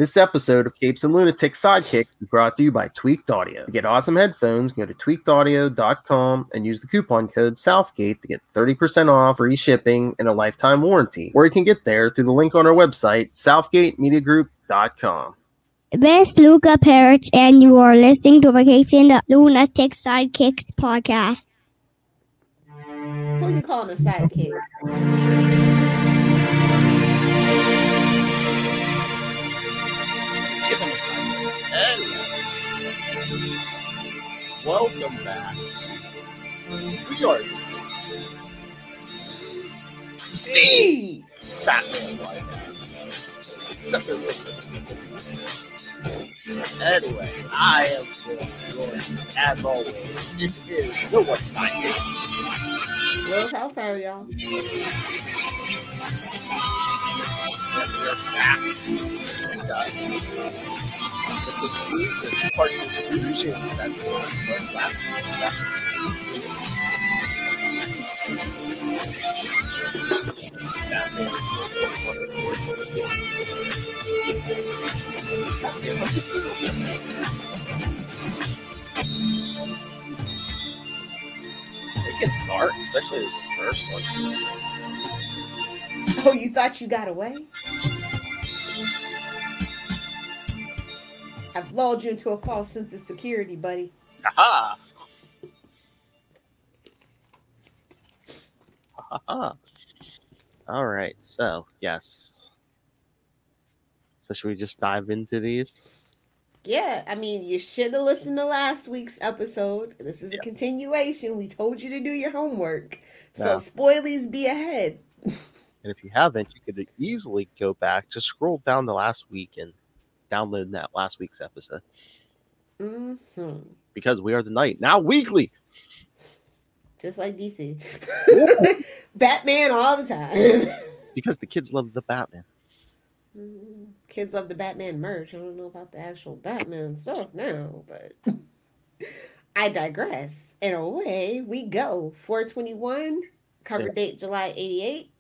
This episode of Capes and Lunatics Sidekicks is brought to you by Tweaked Audio. To get awesome headphones, go to tweakedaudio.com and use the coupon code Southgate to get 30% off, free shipping, and a lifetime warranty. Or you can get there through the link on our website, southgatemediagroup.com. This is Luca Parrish, and you are listening to the Capes and the Lunatics Sidekicks podcast. Who you calling a sidekick? Give them a sidekick. Anyway, welcome back to We Are See! Batman Except those things. Anyway, I am joined, as always. It is No One Sidekick. Well, how far, y'all? And we're back to discuss the two-part conclusion. That's what last It gets dark, especially this first one. Oh, you thought you got away? I've lulled you into a false sense of security, buddy. Aha! Aha! All right, so yes. So should we just dive into these? Yeah, I mean, you should have listened to last week's episode. This is a continuation. We told you to do your homework. So spoilies be ahead. And if you haven't, you could easily go back, just scroll down to last week and download that last week's episode. Mm-hmm. Because We Are the Night, now weekly. Just like DC. Batman all the time. Because the kids love the Batman. Kids love the Batman merch. I don't know about the actual Batman stuff now, but I digress. And away we go. 4/21, cover date July 88.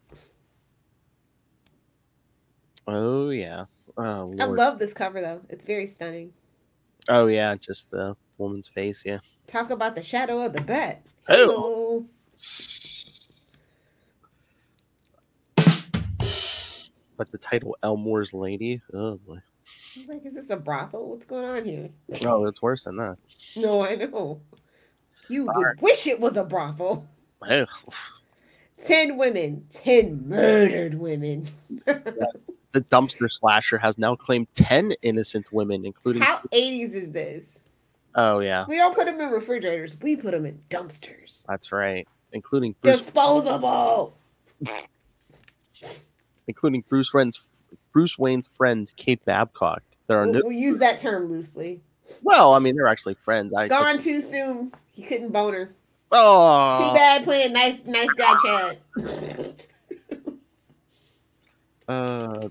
Oh, yeah. Oh, I love this cover, though. It's very stunning. Oh, yeah, just the woman's face, yeah. Talk about the shadow of the bat. Oh. But the title Elmore's Lady, oh boy. Like, is this a brothel? What's going on here? Oh, it's worse than that. No, I know. You would wish it was a brothel. Oh. 10 women, 10 murdered women. The dumpster slasher has now claimed 10 innocent women, including... How 80s is this? Oh, yeah. We don't put them in refrigerators. We put them in dumpsters. That's right. Including Disposable! Including Bruce Wayne's friend, Kate Babcock. We'll use that term loosely. Well, I mean, they're actually friends. Gone too soon. He couldn't bone her. Oh! Too bad playing nice guy Chad.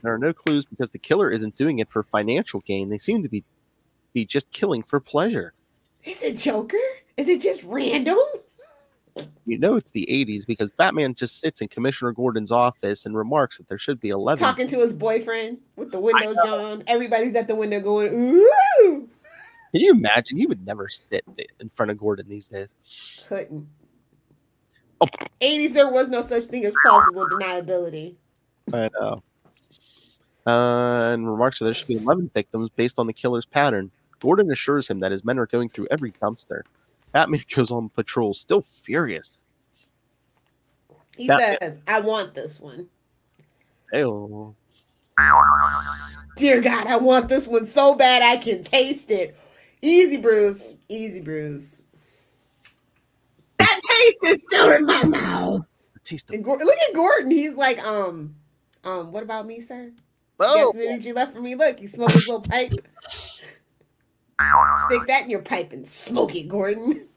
There are no clues because the killer isn't doing it for financial gain. They seem to be just killing for pleasure. Is it Joker? Is it just random? You know it's the 80s because Batman just sits in Commissioner Gordon's office and remarks that there should be 11. Talking to his boyfriend with the windows down. Everybody's at the window going, ooh! Can you imagine? He would never sit in front of Gordon these days. Couldn't. Oh. 80s, there was no such thing as plausible deniability. I know. And remarks that there should be 11 victims based on the killer's pattern. Gordon assures him that his men are going through every dumpster. Batman goes on patrol, still furious. He says, I want this one. Ew. Dear God, I want this one so bad I can taste it. Easy, Bruce. Easy, Bruce. That taste is still in my mouth. Look at Gordon. He's like, what about me, sir? Oh. You got some energy left for me? Look, he's smoking his little pipe. Stick that in your pipe and smoke it, Gordon.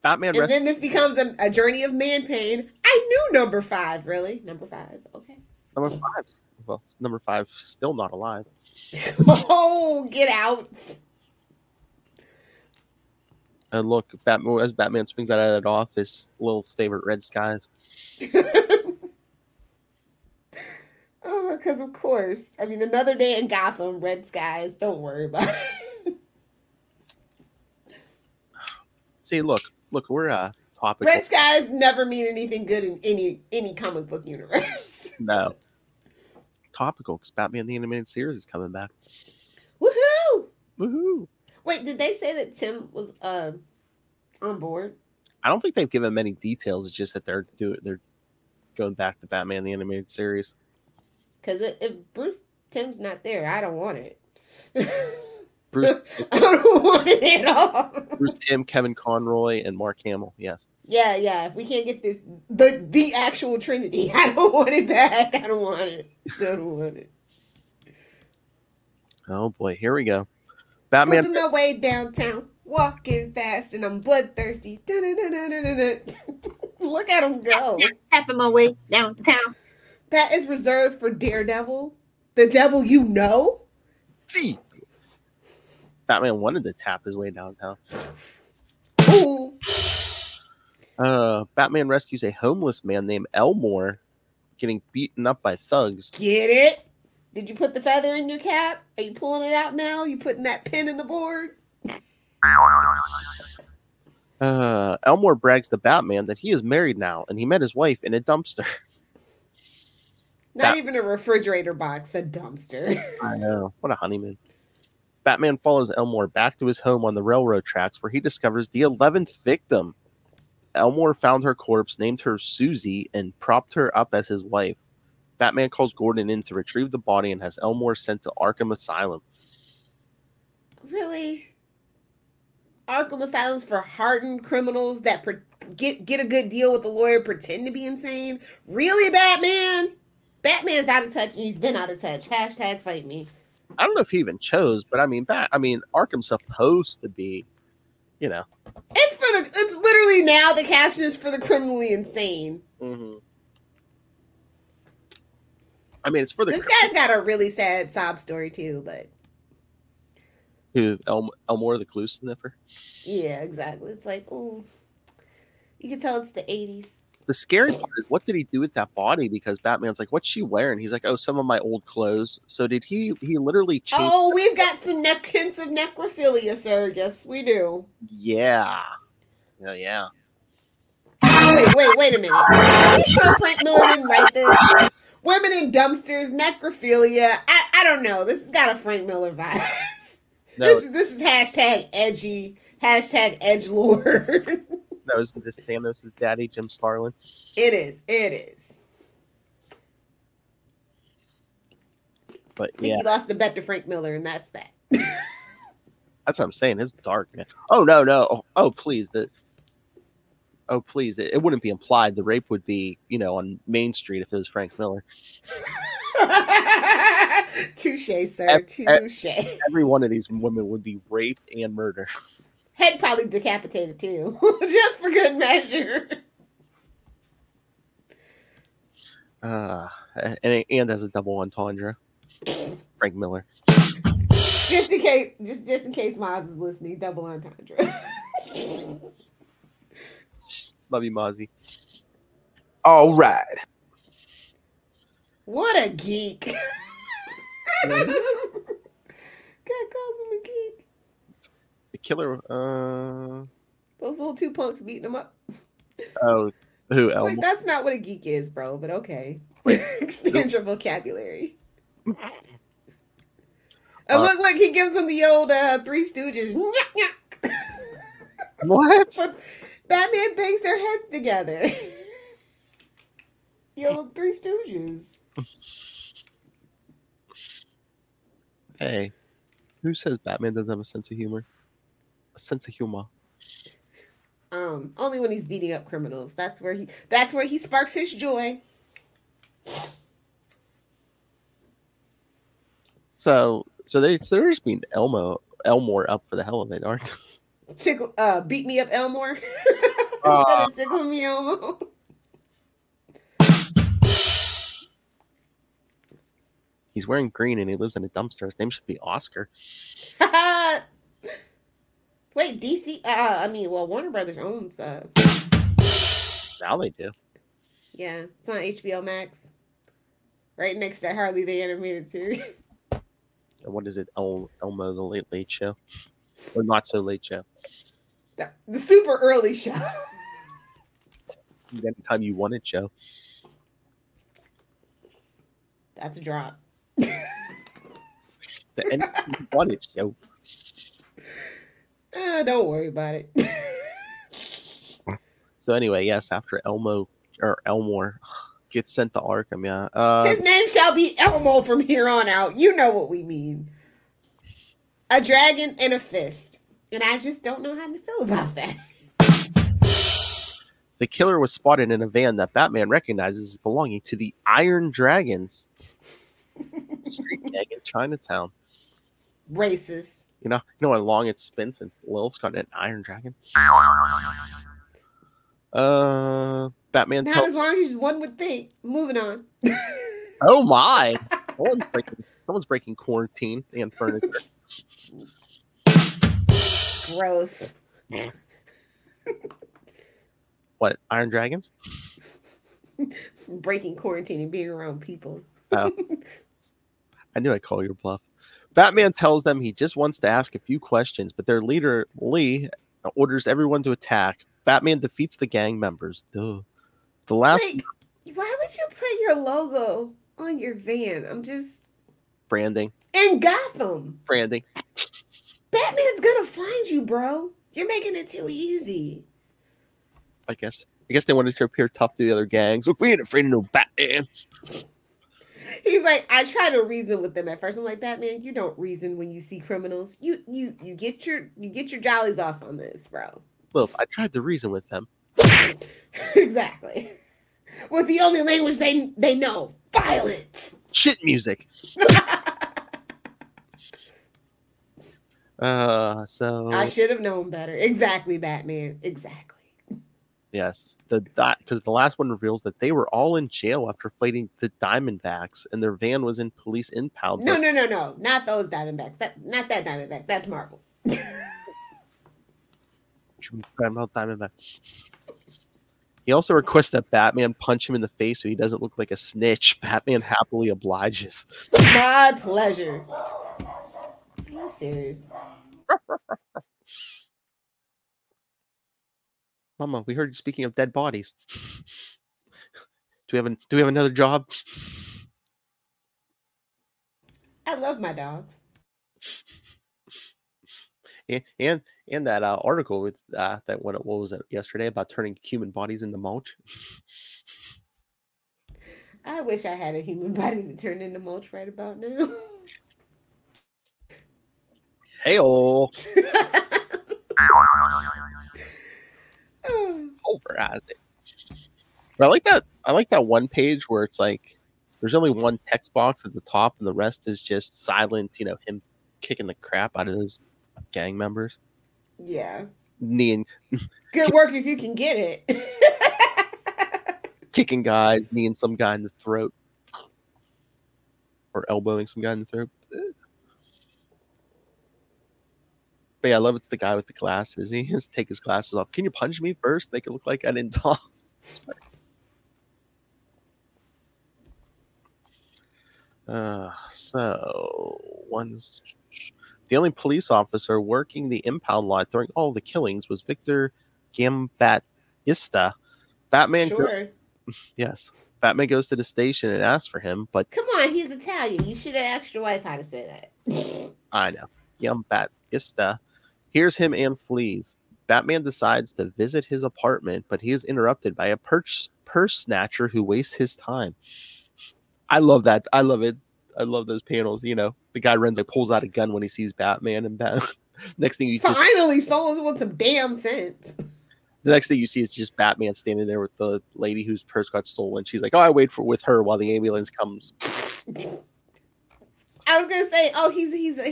Batman. And then this becomes a journey of man pain. I knew number 5, really. Number 5, okay. Number 5. Well, number 5 still not alive. Oh, get out. And look, as Batman swings out of that office, Lil's favorite red skies. Oh, because of course. I mean, another day in Gotham, red skies. Don't worry about it. See, look, we're topical. Red skies never mean anything good in any comic book universe. No. Topical, because Batman the Animated Series is coming back. Woohoo! Woohoo! Wait, did they say that Tim was on board? I don't think they've given many details. It's just that they're going back to Batman the Animated Series. Because if Bruce Timm's not there, I don't want it. Bruce, I don't want it at all. Bruce Timm, Kevin Conroy, and Mark Hamill. Yes. Yeah. If we can't get this, the actual Trinity, I don't want it back. I don't want it. Oh boy, here we go. Batman. Flipping my way downtown, walking fast, and I'm bloodthirsty. Look at him go. Tapping my way downtown. That is reserved for Daredevil, the devil you know. See. Batman wanted to tap his way downtown. Ooh. Batman rescues a homeless man named Elmore, getting beaten up by thugs. Get it? Did you put the feather in your cap? Are you pulling it out now? You putting that pin in the board? Elmore brags to Batman that he is married now, and he met his wife in a dumpster. Not even a refrigerator box, a dumpster. I know. What a honeymoon. Batman follows Elmore back to his home on the railroad tracks, where he discovers the 11th victim. Elmore found her corpse, named her Susie, and propped her up as his wife. Batman calls Gordon in to retrieve the body and has Elmore sent to Arkham Asylum. Really? Arkham Asylum's for hardened criminals that get a good deal with the lawyer, pretend to be insane? Really, Batman? Batman's out of touch, and he's been out of touch. Hashtag fight me. I don't know if he even chose, but I mean, Arkham's supposed to be, you know. It's literally now the caption is for the criminally insane. Mm-hmm. I mean, it's for the. This guy's got a really sad sob story too, but. Who, Elmore the Clue Sniffer? Yeah, exactly. It's like, oh, you can tell it's the 80s. The scary part is, what did he do with that body? Because Batman's like, what's she wearing? He's like, oh, some of my old clothes. So did he literally change? Oh, we've got some hints of necrophilia, sir. Yes, we do. Yeah. Yeah. Wait a minute. Are you sure Frank Miller didn't write this? Women in dumpsters, necrophilia. I don't know. This has got a Frank Miller vibe. No. This is hashtag edgy, hashtag edgelord. No, isn't this Thanos' daddy, Jim Starlin? It is. But I think he lost a bet to Frank Miller, and that's that. That's what I'm saying. It's dark, man. Oh, no. Oh, please. It wouldn't be implied. The rape would be, on Main Street if it was Frank Miller. Touche, sir. Touche. Every one of these women would be raped and murdered. Head probably decapitated too, just for good measure. And as a double entendre, Frank Miller. Just in case Maz is listening, double entendre. Love you, Mozzie. All right. What a geek. God calls him a geek. The killer. Those little two punks beating him up. Oh, who? Elmo? Like, that's not what a geek is, bro. But okay, expand your vocabulary. It looked like he gives him the old Three Stooges. What? But Batman bangs their heads together. The old Three Stooges. Hey, who says Batman doesn't have a sense of humor? A sense of humor. Only when he's beating up criminals. That's where he sparks his joy. So they're just being Elmore up for the hell of it, aren't they? Beat me up, Elmore. Instead of tickle me, Elmo. He's wearing green and he lives in a dumpster. His name should be Oscar. Wait, DC? Warner Brothers owns. Now they do. Yeah, it's on HBO Max. right next to Harley the Animated Series. What is it? Elmo the Late Late Show, or Not So Late Show? The super early show. Anytime you want it, show. That's a drop. The anytime you want it show. Don't worry about it. So anyway, yes, after Elmore gets sent to Arkham, yeah. His name shall be Elmo from here on out. You know what we mean. A dragon and a fist. And I just don't know how to feel about that. The killer was spotted in a van that Batman recognizes as belonging to the Iron Dragons street gang in Chinatown. Racist. You know how long it's been since Lil's got an Iron Dragon? Batman Not as long as one would think. Moving on. Oh my! Someone's breaking quarantine and furniture. Gross. What, Iron Dragons? Breaking quarantine and being around people. Oh. I knew I'd call your bluff. Batman tells them he just wants to ask a few questions, but their leader, Lee, orders everyone to attack. Batman defeats the gang members. Duh. The last... Why would you put your logo on your van? I'm just... Branding. In Gotham. Branding. Batman's gonna find you, bro. You're making it too easy. I guess they wanted to appear tough to the other gangs. Look, we ain't afraid of no Batman. He's like, I try to reason with them at first. I'm like, Batman, you don't reason when you see criminals. You get your jollies off on this, bro. Look, I tried to reason with them. Exactly. With the only language they know, violence. Shit music. So I should have known better. Exactly, Batman. Exactly. Yes, because the last one reveals that they were all in jail after fighting the Diamondbacks, and their van was in police impound. No, not those Diamondbacks. Not that Diamondback. That's Marvel. Diamondback. He also requests that Batman punch him in the face so he doesn't look like a snitch. Batman happily obliges. My pleasure. Are you serious? Mama, we heard you speaking of dead bodies. Do we have another job? I love my dogs. And that article with what was it yesterday about turning human bodies into mulch. I wish I had a human body to turn into mulch right about now. Hey-oh. Over at it. But I like that one page where it's like there's only one text box at the top and the rest is just silent, him kicking the crap out of those gang members. Yeah. Kneeing. Good work if you can get it. Kicking guys, kneeing some guy in the throat. Or elbowing some guy in the throat. But yeah, I love it's the guy with the glasses. He has to take his glasses off. Can you punch me first? Make it look like I didn't talk. The only police officer working the impound lot during all the killings was Victor Gambbattista. Batman. Yes. Batman goes to the station and asks for him, but come on, he's Italian. You should have asked your wife how to say that. I know. Gambbattista hears him and flees. Batman decides to visit his apartment, but he is interrupted by a purse snatcher who wastes his time. I love that. I love it. I love those panels. The guy runs, pulls out a gun when he sees Batman, and next thing you finally someone with some damn sense. The next thing you see is just Batman standing there with the lady whose purse got stolen. She's like, "Oh, I wait with her while the ambulance comes." I was gonna say,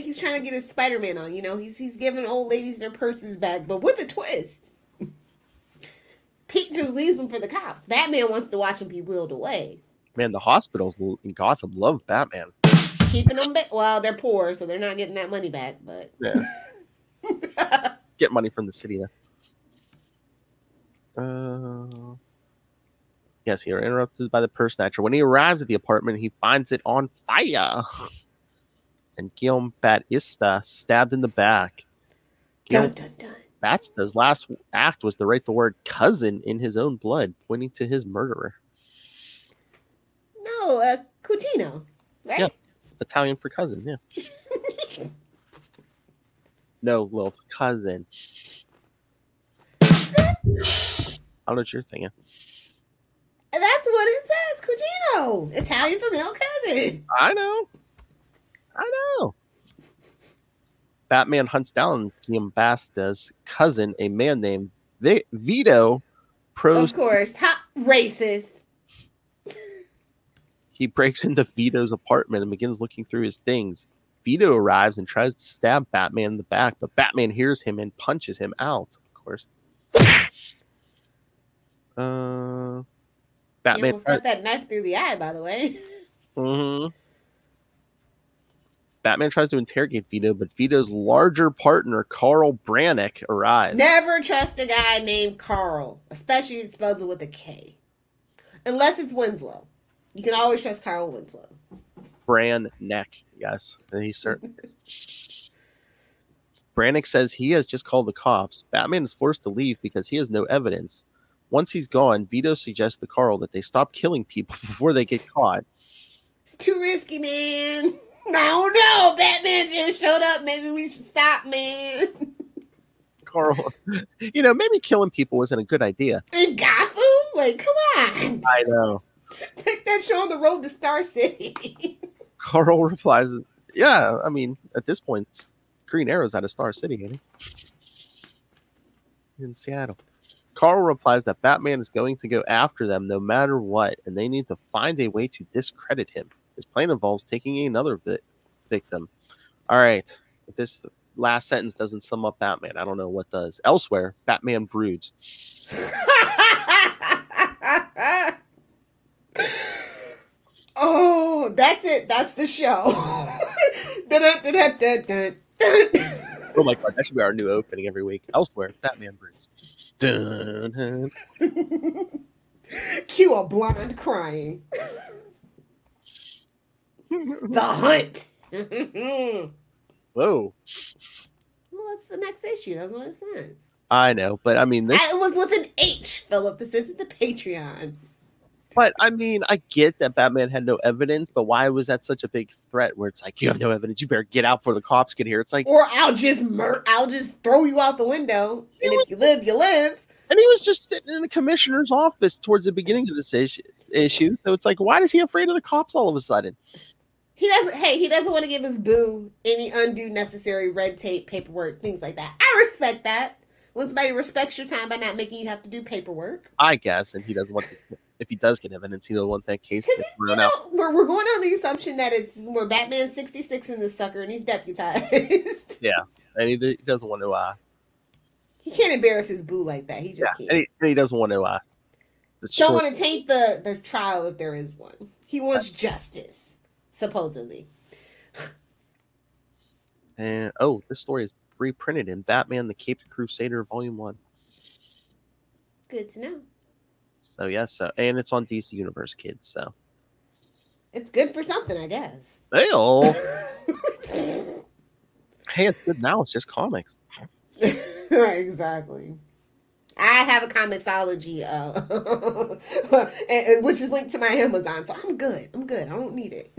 he's trying to get his Spider-Man on. He's giving old ladies their purses back, but with a twist. Pete just leaves them for the cops. Batman wants to watch them be wheeled away. Man, the hospitals in Gotham love Batman. Keeping them back. Well, they're poor, so they're not getting that money back. But yeah, get money from the city. Yeah, Yes, you're interrupted by the purse snatcher. When he arrives at the apartment, he finds it on fire. And Guillaume Batista stabbed in the back. Dun, dun, dun. Batista's last act was to write the word cousin in his own blood, pointing to his murderer. No, cugino, right? Yeah, Italian for cousin, yeah. No, little cousin. I don't know what you're thinking. That's what it says, cugino. Italian for male cousin. I know. Batman hunts down Guillaume Batista's cousin, a man named Vito. Of course. Racist. He breaks into Vito's apartment and begins looking through his things. Vito arrives and tries to stab Batman in the back, but Batman hears him and punches him out, of course. Batman You almost got that knife through the eye, by the way. Mm-hmm. Batman tries to interrogate Vito, but Vito's larger partner, Carl Brannick, arrives. Never trust a guy named Carl, especially if it spells it with a K. Unless it's Winslow. You can always trust Carl Winslow. Brannick, yes. He certainly is. Brannick says he has just called the cops. Batman is forced to leave because he has no evidence. Once he's gone, Vito suggests to Carl that they stop killing people before they get caught. It's too risky, man. No, Batman just showed up. Maybe we should stop, man. Carl, maybe killing people wasn't a good idea. In Gotham? Like, come on. I know. Take that show on the road to Star City. Carl replies, yeah, I mean, at this point, Green Arrow's out of Star City, ain't he? In Seattle. Carl replies that Batman is going to go after them no matter what, and they need to find a way to discredit him. His plan involves taking another victim. All right. If this last sentence doesn't sum up Batman, I don't know what does. Elsewhere, Batman broods. Oh, that's it. That's the show. Oh my God, that should be our new opening every week. Elsewhere, Batman broods. Dun, dun. Cue a blonde crying. The Hunt. Whoa. Well, that's the next issue. That's what it says. I know, but I mean, this. It was with an H, Philip. This isn't the Patreon. But I mean, I get that Batman had no evidence, but why was that such a big threat? Where it's like, you have no evidence, you better get out before the cops get here. It's like, or I'll just throw you out the window, and if you live, you live. And he was just sitting in the commissioner's office towards the beginning of this issue. So it's like, why is he afraid of the cops all of a sudden? He doesn't want to give his boo any undue necessary red tape, paperwork, things like that. I respect that. When somebody respects your time by not making you have to do paperwork. I guess, and he doesn't want to. If he does get evidence, he doesn't want that case to run out. We're going on the assumption that we're Batman 66 in this sucker, and he's deputized. Yeah, and he doesn't want to. He can't embarrass his boo like that. He just can't. And he doesn't want to. Don't want to taint the trial if there is one. He wants justice, supposedly. And this story is reprinted in Batman: The Caped Crusader, Volume 1. Good to know. So yes, and it's on DC Universe, kids. So it's good for something, I guess. Hey, it's good now. It's just comics. Exactly. I have a Comixology, which is linked to my Amazon, so I'm good. I don't need it.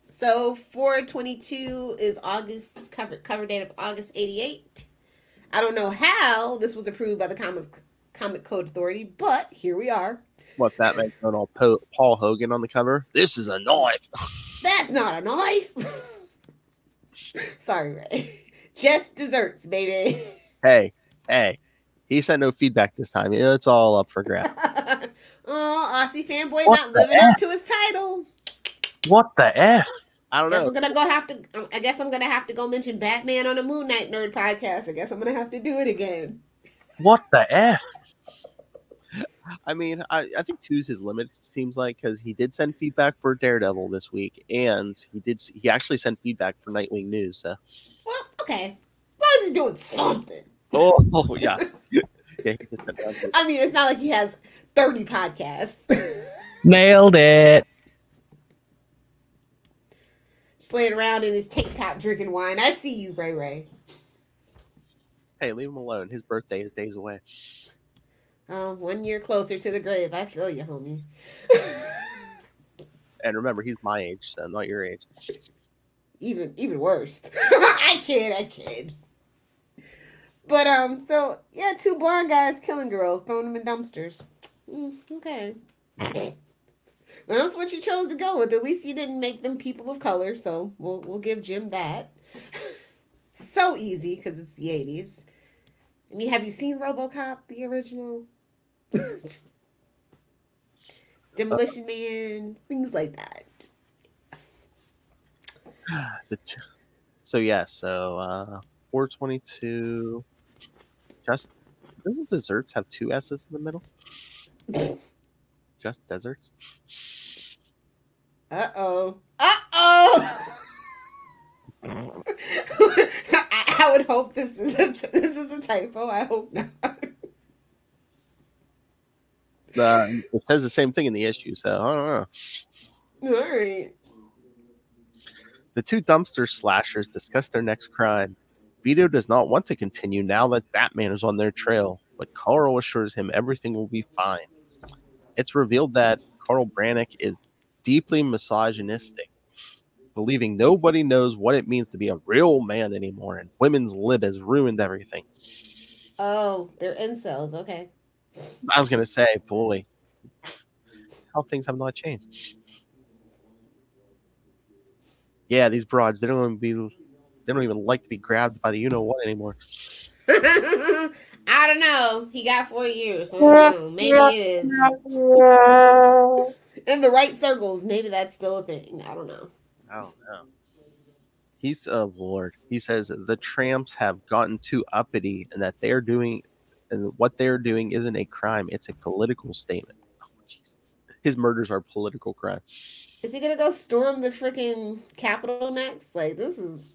So 4/22 is August cover date of August 88. I don't know how this was approved by the Comic Code Authority, but here we are. What, Batman going all Paul Hogan on the cover? This is a knife. That's not a knife. Sorry, Ray. Just desserts, baby. Hey. He sent no feedback this time. It's all up for grabs. Oh, Aussie fanboy not living up to his title. What the F? I don't know. I guess I'm gonna have to go mention Batman on the Moon Knight Nerd podcast. I guess I'm gonna have to do it again. What the F? I mean, I think 2's his limit, seems like, because he did send feedback for Daredevil this week, and he actually sent feedback for Nightwing News. So. Well, okay. As long as he's doing something. Oh yeah. Yeah, he just said that. I mean, it's not like he has 30 podcasts. Nailed it. Just laying around in his tank top drinking wine. I see you, Ray Ray. Hey, leave him alone. His birthday is days away. 1 year closer to the grave. I feel you, homie. And remember, he's my age, so not your age. Even worse. I kid. But so yeah, 2 blonde guys killing girls, throwing them in dumpsters. Okay. Well, that's what you chose to go with. At least you didn't make them people of color, so we'll give Jim that. So easy because it's the 80s. I mean, have you seen RoboCop, the original? Demolition Man, things like that. So 422. Just doesn't desserts have 2 S's in the middle? Just deserts. Uh-oh. I would hope this is a typo. I hope not. It says the same thing in the issue, so I don't know. All right. The 2 dumpster slashers discuss their next crime. Vito does not want to continue now that Batman is on their trail, but Carl assures him everything will be fine. It's revealed that Carl Brannick is deeply misogynistic, believing nobody knows what it means to be a real man anymore, and women's lib has ruined everything. Oh, they're incels. Okay. I was going to say, boy, how things have not changed. Yeah, these broads, they don't even like to be grabbed by the you-know-what anymore. I don't know. He got 4 years. So I don't know. Maybe it is. In the right circles, maybe that's still a thing. I don't know. He's a lord. He says the tramps have gotten too uppity and that what they're doing isn't a crime. It's a political statement. Oh, Jesus. His murders are political crime. Is he going to go storm the freaking Capitol next? Like, this is...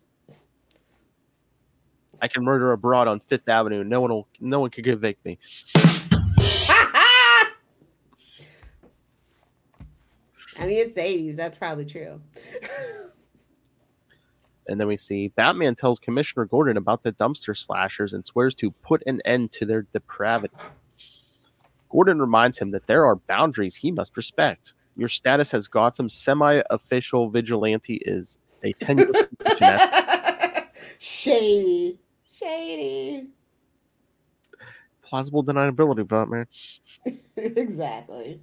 I can murder a broad on 5th Avenue. No one can convict me. I mean, it's the 80s. That's probably true. And then we see Batman tells Commissioner Gordon about the dumpster slashers and swears to put an end to their depravity. Gordon reminds him that there are boundaries he must respect. Your status as Gotham's semi-official vigilante is a tenuous position. Shady. Plausible deniability, Batman. Exactly.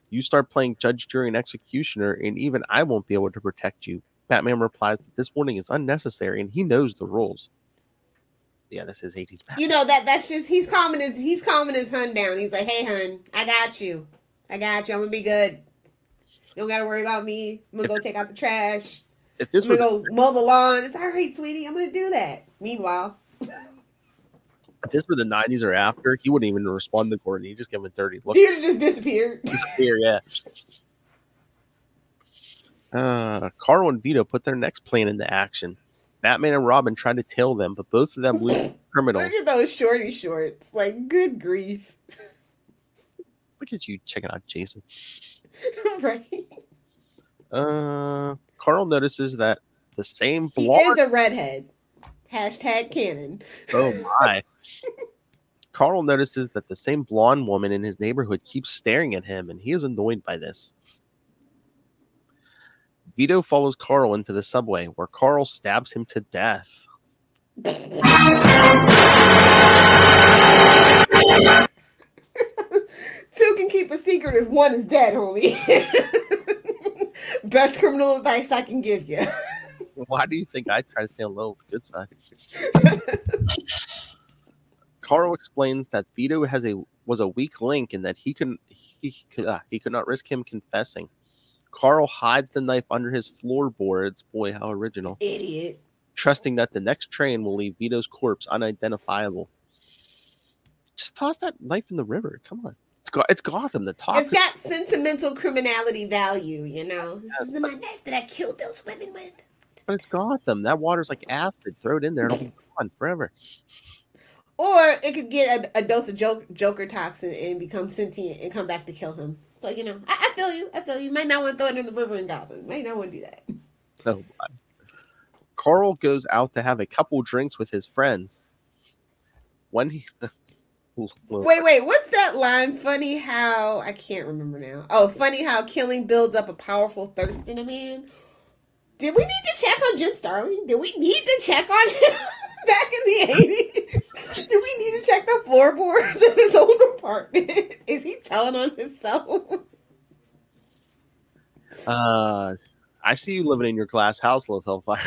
You start playing judge, jury, and executioner, and even I won't be able to protect you. Batman replies that this warning is unnecessary, and he knows the rules. Yeah, this is 80s Batman. You know, that's just he's calming his hun down. He's like, "Hey, hun, I got you. I'm gonna be good. You don't gotta worry about me. I'm gonna go take out the trash. I'm gonna go mow the lawn. It's all right, sweetie. I'm gonna do that." Meanwhile, if this were the 90s or after, he wouldn't even respond to Gordon. He'd just give him a dirty look. He'd just disappear. Yeah. Carl and Vito put their next plan into action. Batman and Robin tried to tail them, but both of them lose criminals. Look at those shorty shorts. Like, good grief. Look at you checking out Jason. Right. Carl notices that the same blonde... He is a redhead. #canon. Oh my. Carl notices that the same blonde woman in his neighborhood keeps staring at him, and he is annoyed by this. Vito follows Carl into the subway, where Carl stabs him to death. Two can keep a secret if one is dead, homie. Best criminal advice I can give you. Why do you think I try to stay on the good side? Carl explains that Vito was a weak link and that he could not risk him confessing. Carl hides the knife under his floorboards. Boy, how original. Idiot. Trusting that the next train will leave Vito's corpse unidentifiable. Just toss that knife in the river. Come on. It's Gotham. The toxic. It's got sentimental criminality value, you know. This is my knife that I killed those women with. But it's Gotham. That water's like acid. Throw it in there. It'll be gone forever. Or it could get a dose of Joker toxin and become sentient and come back to kill him. So, you know, I feel you. I feel you. Might not want to throw it in the river in Gotham. Might not want to do that. Oh, my. Carl goes out to have a couple drinks with his friends. When he... Wait. What's that line? Funny how... I can't remember now. Oh, funny how killing builds up a powerful thirst in a man. Did we need to check on Jim Starlin? Did we need to check on him back in the 80s? Did we need to check the floorboards in his old apartment? Is he telling on himself? I see you living in your glass house, Hellfire.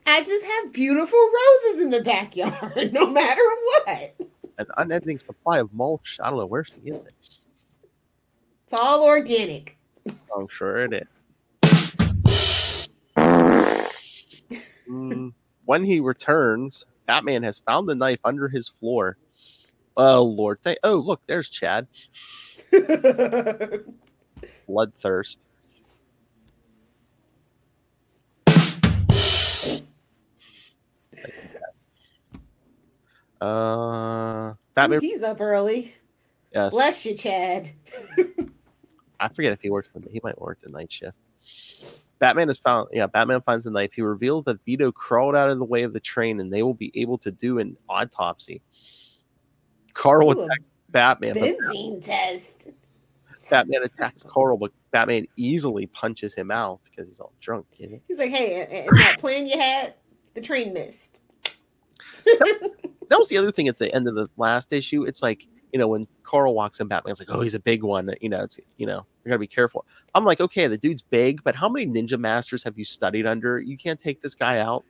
I just have beautiful roses in the backyard, no matter what. An unending supply of mulch. I don't know where she is it. It's all organic. I'm sure it is. When he returns, Batman has found the knife under his floor. Oh, Lord. Oh, look, there's Chad. Bloodthirst. Batman. He's up early. Yes. Bless you, Chad. I forget if he works he might work the night shift. Batman finds the knife. He reveals that Vito crawled out of the way of the train and they will be able to do an autopsy. Carl attacks Batman. Benzene test. Batman attacks Carl, but Batman easily punches him out because he's all drunk. You know? He's like, hey, and that plan you had, the train missed. That was the other thing at the end of the last issue. It's like, you know, when Carl walks in, Batman's like, oh, he's a big one. You know, you gotta be careful. I'm like, okay, the dude's big, but how many ninja masters have you studied under? You can't take this guy out.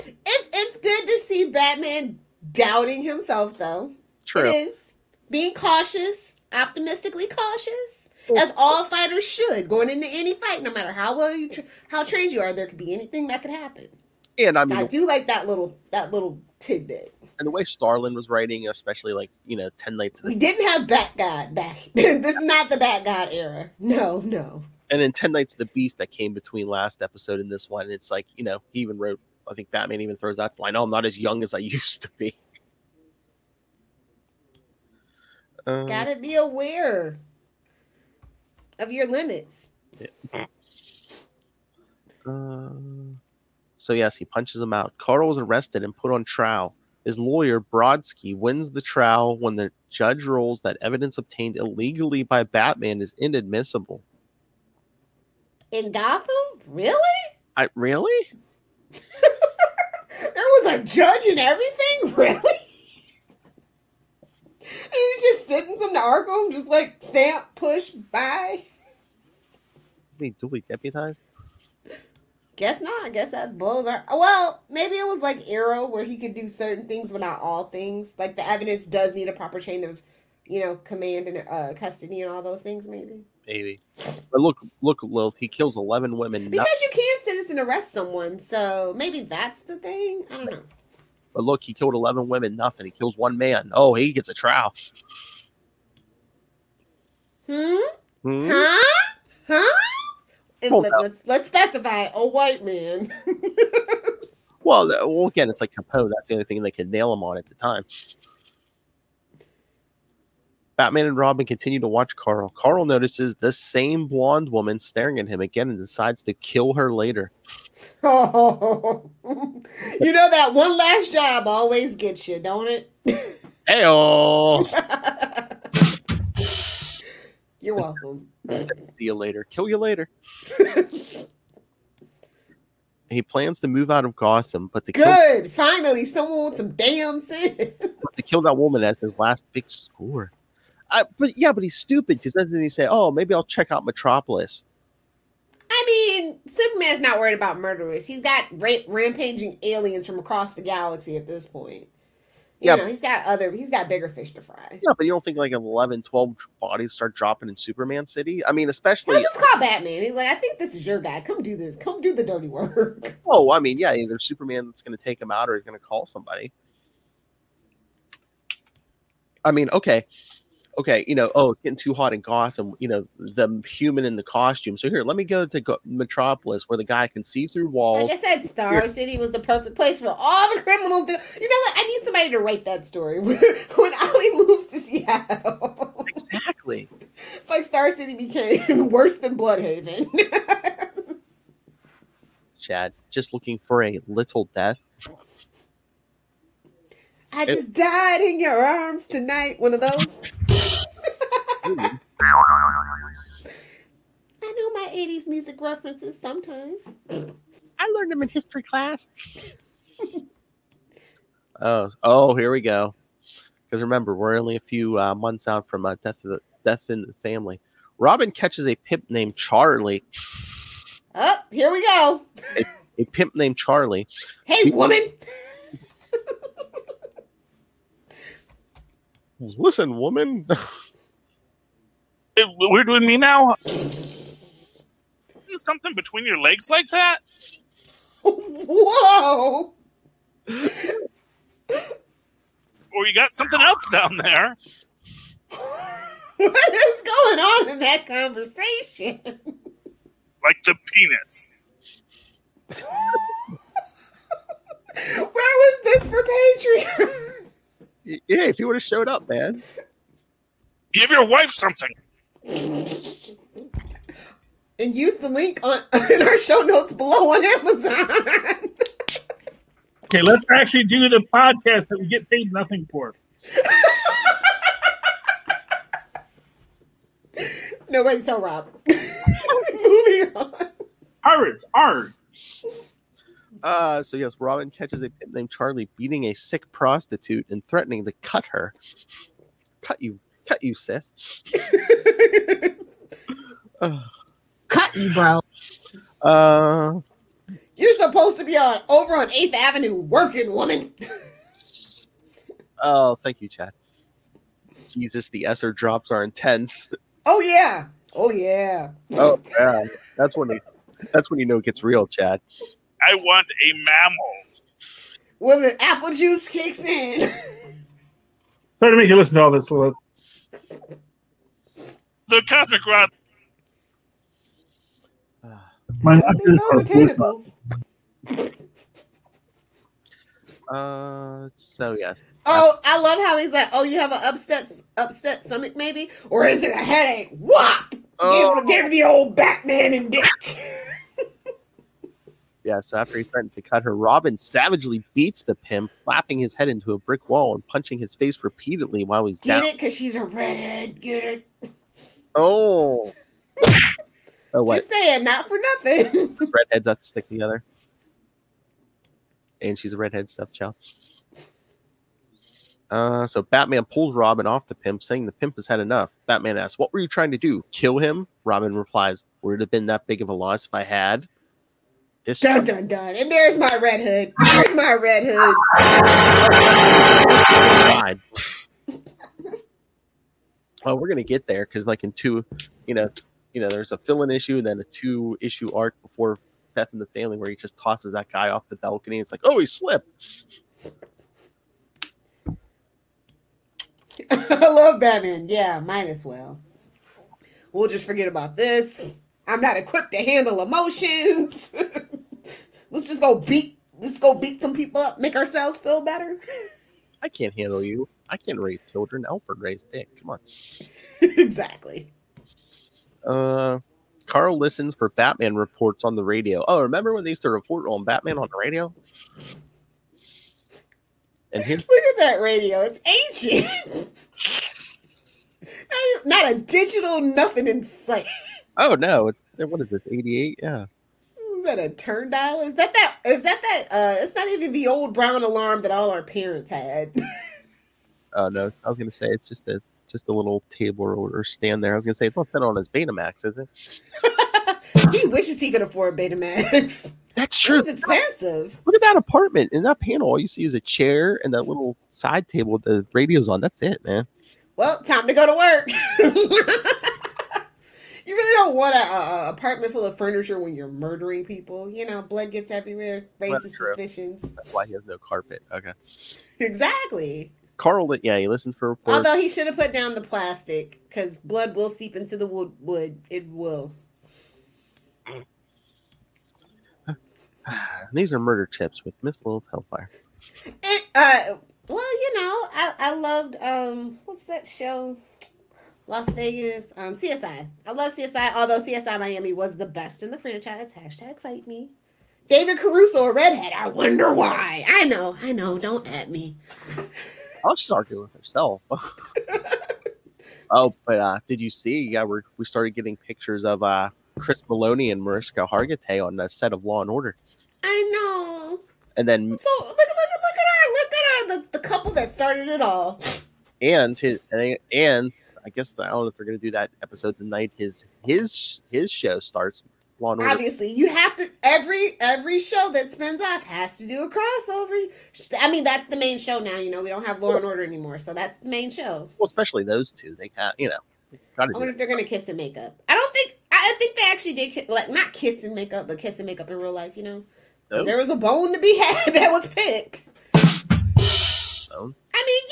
It's good to see Batman doubting himself, though. True. It is. Being cautious, optimistically cautious, as all fighters should, going into any fight, no matter how well how trained you are, there could be anything that could happen. And I mean, I do like that little tidbit. And the way Starlin was writing, especially like, 10 Nights. We didn't have Batgod back. This is not the Batgod era. No. And then 10 Nights of the Beast that came between last episode and this one. It's like, he even wrote, I think Batman even throws out the line, oh, I'm not as young as I used to be. Gotta be aware of your limits. Yeah. So yes, he punches him out. Carl was arrested and put on trial. His lawyer, Brodsky, wins the trial when the judge rules that evidence obtained illegally by Batman is inadmissible. In Gotham? Really? Really? There was a judge and everything? Really? And he's just sentence him to Arkham, just like stamp, push, bye. Is he duly deputized? Guess not. I guess that blows our... Well, maybe it was like Arrow where he could do certain things, but not all things. Like the evidence does need a proper chain of, command and custody and all those things, maybe. Maybe. But look, Lilith, he kills 11 women. Because you can't citizen arrest someone, so maybe that's the thing. I don't know. But look, he killed 11 women, nothing. He kills one man. Oh, he gets a trial. Huh? Let's specify a white man. Well, again, it's like Capone. That's the only thing they could nail him on at the time. Batman and Robin continue to watch Carl. Carl notices the same blonde woman staring at him again and decides to kill her later. Oh, that one last job always gets you, don't it? Hey-oh! You're welcome. See you later. Kill you later. He plans to move out of Gotham, but finally, someone with some damn sense. To kill that woman as his last big score. But he's stupid because doesn't he say, "Oh, maybe I'll check out Metropolis"? I mean, Superman's not worried about murderers. He's got rampaging aliens from across the galaxy at this point. He's got bigger fish to fry. Yeah, but you don't think like 11, 12 bodies start dropping in Superman City? I mean, especially... He'll just call Batman. He's like, I think this is your guy. Come do this. Come do the dirty work. Oh, I mean, yeah, either Superman that's going to take him out or he's going to call somebody. I mean, okay. okay, it's getting too hot in Gotham, the human in the costume. So here, let me go to Metropolis where the guy can see through walls. Like I said, Star City was the perfect place for all the criminals to... You know what? I need somebody to write that story when Ollie moves to Seattle. Exactly. It's like Star City became worse than Bloodhaven. Chad, just looking for a little death. I just died in your arms tonight. One of those. I know my 80s music references sometimes. I learned them in history class. Oh, here we go. Because remember, we're only a few months out from death in the family. Robin catches a pimp named Charlie. Oh, here we go. A pimp named Charlie. Hey, woman. Listen, woman. We're doing me now? Something between your legs like that? Whoa. Or you got something else down there? What is going on in that conversation? Like the penis. Where was this for Patreon? Yeah, if you would have showed up, man. Give your wife something. And use the link in our show notes below on Amazon. Okay, let's actually do the podcast that we get paid nothing for. Nobody tell Rob. Moving on. Pirates, arg. So yes, Robin catches a pimp named Charlie beating a sick prostitute and threatening to cut her. Cut you, sis. Cut you, bro. You're supposed to be over on 8th Avenue working, woman. Oh, thank you, Chad. Jesus, the Esser drops are intense. Oh yeah. Oh yeah. Oh yeah. That's when you know it gets real, Chad. I want a mammal. When the apple juice kicks in. Sorry to make you listen to all this. The cosmic rod. Those are tentacles. So yes. Oh, I love how he's like, oh, you have an upset stomach, maybe? Or is it a headache? Whop! Oh. Give the old Batman and Dick. Yeah, so after he threatened to cut her, Robin savagely beats the pimp, slapping his head into a brick wall and punching his face repeatedly while he's down. Get it? Because she's a redhead. Get it? Oh. Oh, what? Just saying, not for nothing. Redheads have to stick together. And she's a redhead stuffed child. So Batman pulls Robin off the pimp, saying the pimp has had enough. Batman asks, "What were you trying to do? Kill him?" Robin replies, "Would it have been that big of a loss if I had?" This dun dun dun. And there's my red hood. There's my red hood. Fine. Oh, we're gonna get there because, like in two, there's a fill-in issue and then a 2-issue arc before Death in the Family where he just tosses that guy off the balcony. It's like, oh, he slipped. I love Batman. Yeah, might as well. We'll just forget about this. I'm not equipped to handle emotions. Let's just go beat some people up, make ourselves feel better. I can't handle you. I can't raise children. Alfred raised Dick. Come on. Exactly. Carl listens for Batman reports on the radio. Oh, remember when they used to report on Batman on the radio? And look at that radio. It's ancient. Not a digital nothing in sight. Oh no, what is this? 88? Yeah. Is that a turn dial? Is that it's not even the old brown alarm that all our parents had. Oh no, I was gonna say it's just a little table or stand there. I was gonna say it's not set on his Betamax, is it? He wishes he could afford Betamax. That's true. It's expensive. Look at that apartment. In that panel, all you see is a chair and that little side table with the radio's on. That's it, man. Well, time to go to work. You really don't want an apartment full of furniture when you're murdering people. Blood gets everywhere, raises suspicions. That's why he has no carpet. Okay. Exactly. Carl, he listens for reports. Although he should have put down the plastic, because blood will seep into the wood. It will. These are murder chips with Miss Lilith Hellfire. Well, I loved what's that show? Las Vegas, CSI. I love CSI, although CSI Miami was the best in the franchise. # fight me. David Caruso, a redhead. I wonder why. I know. Don't at me. I'll just argue with herself. Oh, but did you see? Yeah, we started getting pictures of Chris Maloney and Mariska Hargitay on the set of Law and Order. I know. And then so look at her, the couple that started it all. And I guess I don't know if they're going to do that episode the night his show starts. Law and Order. Obviously, you have to every show that spins off has to do a crossover. I mean, that's the main show now. We don't have Law and Order anymore, so that's the main show. Well, especially those two, they have I wonder if they're going to kiss and make up. I think they actually did not kiss and make up, but kiss and make up in real life. Nope. There was a bone to be had that was picked. Bone? I mean,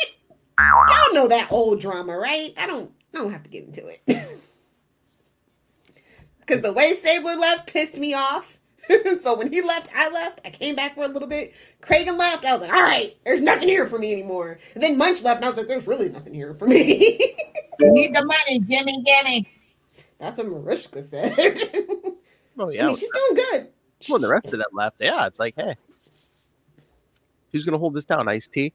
y'all know that old drama, right? I don't have to get into it. Because the way Stabler left pissed me off. So when he left, I left. I came back for a little bit. Cragen left. I was like, all right, there's nothing here for me anymore. And then Munch left, and I was like, there's really nothing here for me. You need the money, gimme. That's what Mariska said. Oh, yeah. She's doing good. When the rest of them left, yeah, it's like, hey, who's going to hold this down, Ice-T?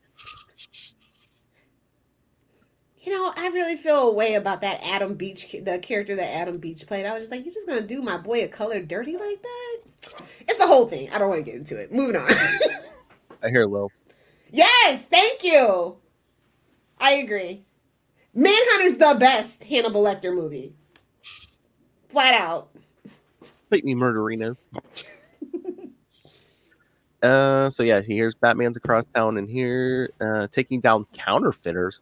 I really feel a way about that Adam Beach, the character that Adam Beach played. I was just like, you're just going to do my boy a color dirty like that? It's a whole thing. I don't want to get into it. Moving on. I hear Lil. Yes, thank you. I agree. Manhunter's the best Hannibal Lecter movie. Flat out. Fight me, Murderino. So yeah, here's Batman's across town, and here taking down counterfeiters.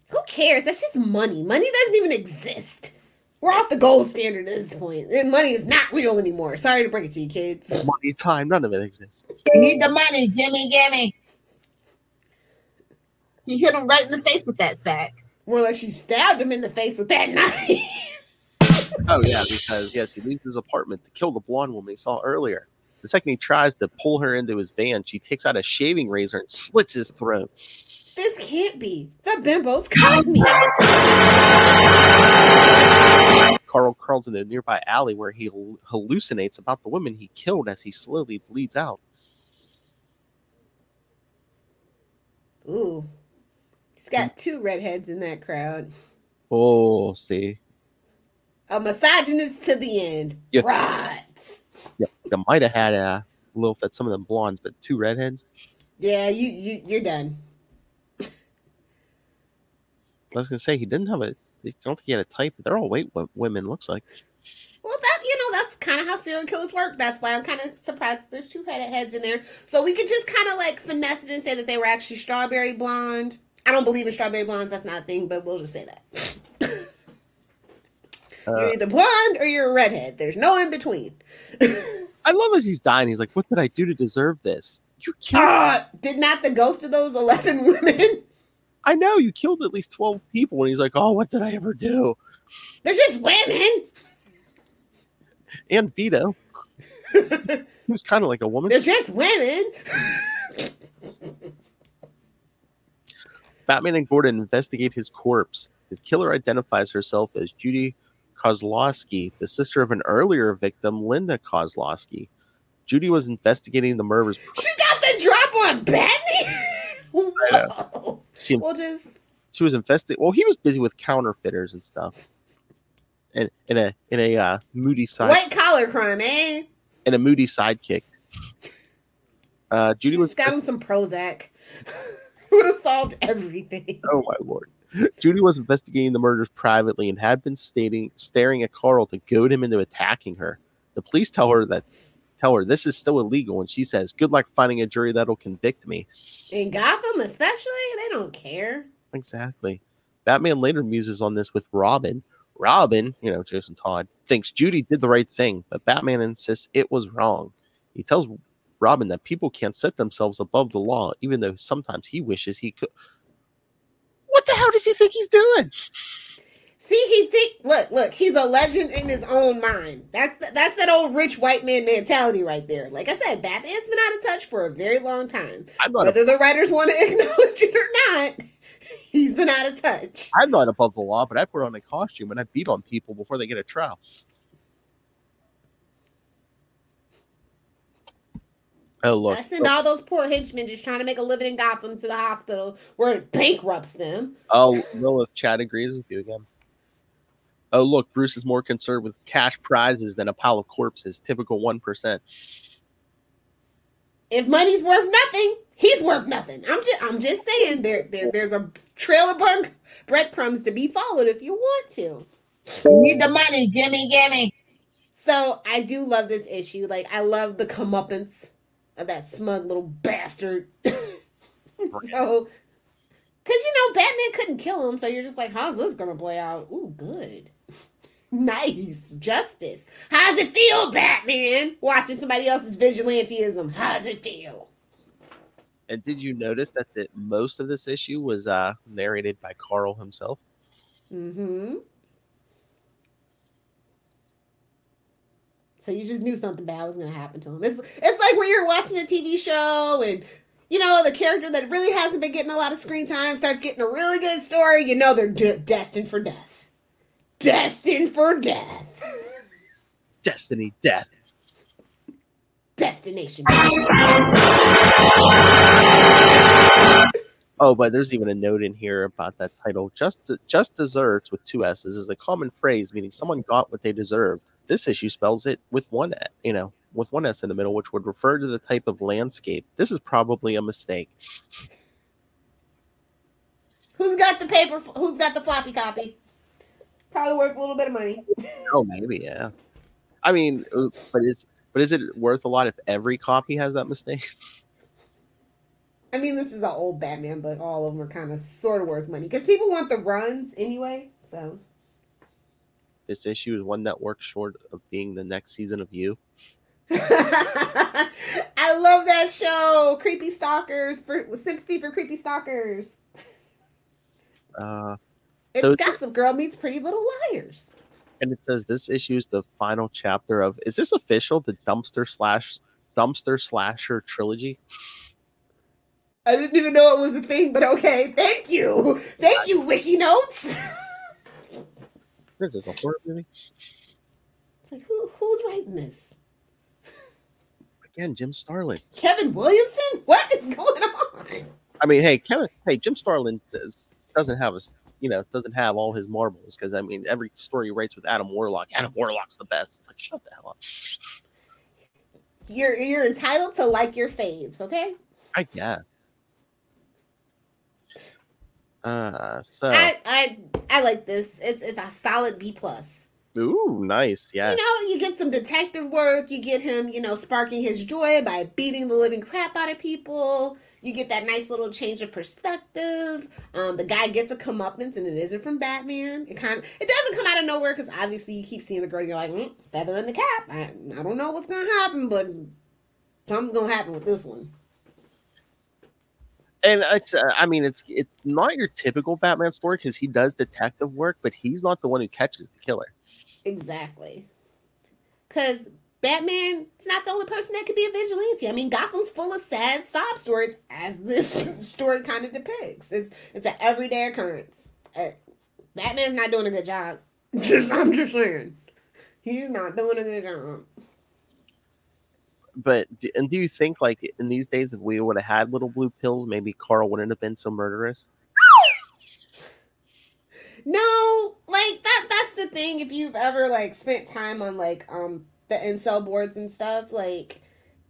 Who cares? That's just money. Money doesn't even exist. We're off the gold standard at this point. And money is not real anymore. Sorry to break it to you, kids. Money, time, none of it exists. You need the money, gimme. He hit him right in the face with that sack. More like she stabbed him in the face with that knife. Oh yeah, because yes, he leaves his apartment to kill the blonde woman he saw earlier. The second he tries to pull her into his van, she takes out a shaving razor and slits his throat. This can't be. The bimbo's caught me. Carl crawls into a nearby alley where he hallucinates about the woman he killed as he slowly bleeds out. Ooh. He's got two redheads in that crowd. Oh, see. A misogynist to the end. Yeah. Right. Yeah, they might have had a little at some of them blondes, but two redheads. Yeah, you're done. I was gonna say he didn't have I don't think he had a type, but they're all white women. Looks like. Well, that's kind of how serial killers work. That's why I'm kind of surprised there's two redheads in there. So we could just kind of finesse it and say that they were actually strawberry blonde. I don't believe in strawberry blondes. That's not a thing, but we'll just say that. You're either blonde or you're a redhead. There's no in between. I love as he's dying. He's like, "What did I do to deserve this? You killed." Did not the ghost of those 11 women? I know you killed at least 12 people, and he's like, "Oh, what did I ever do?" They're just women. And Vito, he was kind of like a woman. They're just women. Batman and Gordon investigate his corpse. His killer identifies herself as Judy Kozlowski, the sister of an earlier victim, Linda Kozlowski. Judy was investigating the murders. She got the drop on Batman. Whoa. She was investigating. Well, he was busy with counterfeiters and stuff. And in a moody side. White collar crime, eh? And a moody sidekick. Judy was got him some Prozac. Would have solved everything. Oh my lord. Judy was investigating the murders privately and had been staring at Carl to goad him into attacking her. The police tell her this is still illegal, and she says, "Good luck finding a jury that'll convict me." In Gotham, especially, they don't care. Exactly. Batman later muses on this with Robin. Robin, Jason Todd, thinks Judy did the right thing, but Batman insists it was wrong. He tells Robin that people can't set themselves above the law, even though sometimes he wishes he could. What the hell does he think he's doing? See, look, he's a legend in his own mind. That's that old rich white man mentality right there. Like I said, Batman's been out of touch for a very long time. Whether the writers want to acknowledge it or not, he's been out of touch. I'm not above the law, but I put on a costume and I beat on people before they get a trial. Oh, look. I send all those poor henchmen just trying to make a living in Gotham to the hospital where it bankrupts them. Oh, Lilith, Chad agrees with you again. Oh, look, Bruce is more concerned with cash prizes than a pile of corpses. Typical 1%. If money's worth nothing, he's worth nothing. I'm just saying there's a trail of breadcrumbs to be followed if you want to. Need the money, gimme. So I do love this issue. Like, I love the comeuppance of that smug little bastard. So, because, Batman couldn't kill him, so you're just like, how's this going to play out? Ooh, good. Nice. Justice. How's it feel, Batman? Watching somebody else's vigilantism. How's it feel? And did you notice that most of this issue was narrated by Carl himself? Mm-hmm. So you just knew something bad was going to happen to him. It's like when you're watching a TV show and, the character that really hasn't been getting a lot of screen time starts getting a really good story. They're destined for death. Destined for death. Destiny, death. Destination. Oh, but there's even a note in here about that title. Just desserts with 2 S's is a common phrase meaning someone got what they deserved. This issue spells it with one S in the middle, which would refer to the type of landscape. This is probably a mistake. Who's got the paper? Who's got the floppy copy? Probably worth a little bit of money. Oh, maybe, yeah. I mean, but is it worth a lot if every copy has that mistake? I mean, this is an old Batman book. All of them are kind of sort of worth money because people want the runs anyway. So this issue is one that works short of being the next season of You. I love that show, Creepy Stalkers, with sympathy for creepy stalkers. It's Gossip Girl meets Pretty Little Liars. And it says this issue is the final chapter of, is this official, the Dumpster Slasher trilogy? I didn't even know it was a thing, but okay. Thank you. Thank you, Wiki Notes. What is this, a horror movie? It's like, who's writing this? Again, Jim Starlin. Kevin Williamson? What is going on? I mean, Jim Starlin doesn't have all his marbles, because I mean every story he writes with Adam Warlock. Adam Warlock's the best. It's like, shut the hell up. You're entitled to like your faves, okay? I guess. So I like this. It's a solid B+. Ooh, nice. Yeah. You get some detective work. You get him, sparking his joy by beating the living crap out of people. You get that nice little change of perspective. The guy gets a comeuppance, and it isn't from Batman. It doesn't come out of nowhere, because obviously you keep seeing the girl. You're like, feather in the cap. I don't know what's gonna happen, but something's gonna happen with this one. And it's not your typical Batman story, because he does detective work, but he's not the one who catches the killer. Exactly. Because Batman is not the only person that could be a vigilante. I mean, Gotham's full of sad sob stories, as this story kind of depicts. It's an everyday occurrence. Batman's not doing a good job. I'm just saying. He's not doing a good job. But do you think, like, in these days, if we would have had little blue pills, maybe Carl wouldn't have been so murderous? No, like that's the thing. If you've ever spent time on the incel boards and stuff, it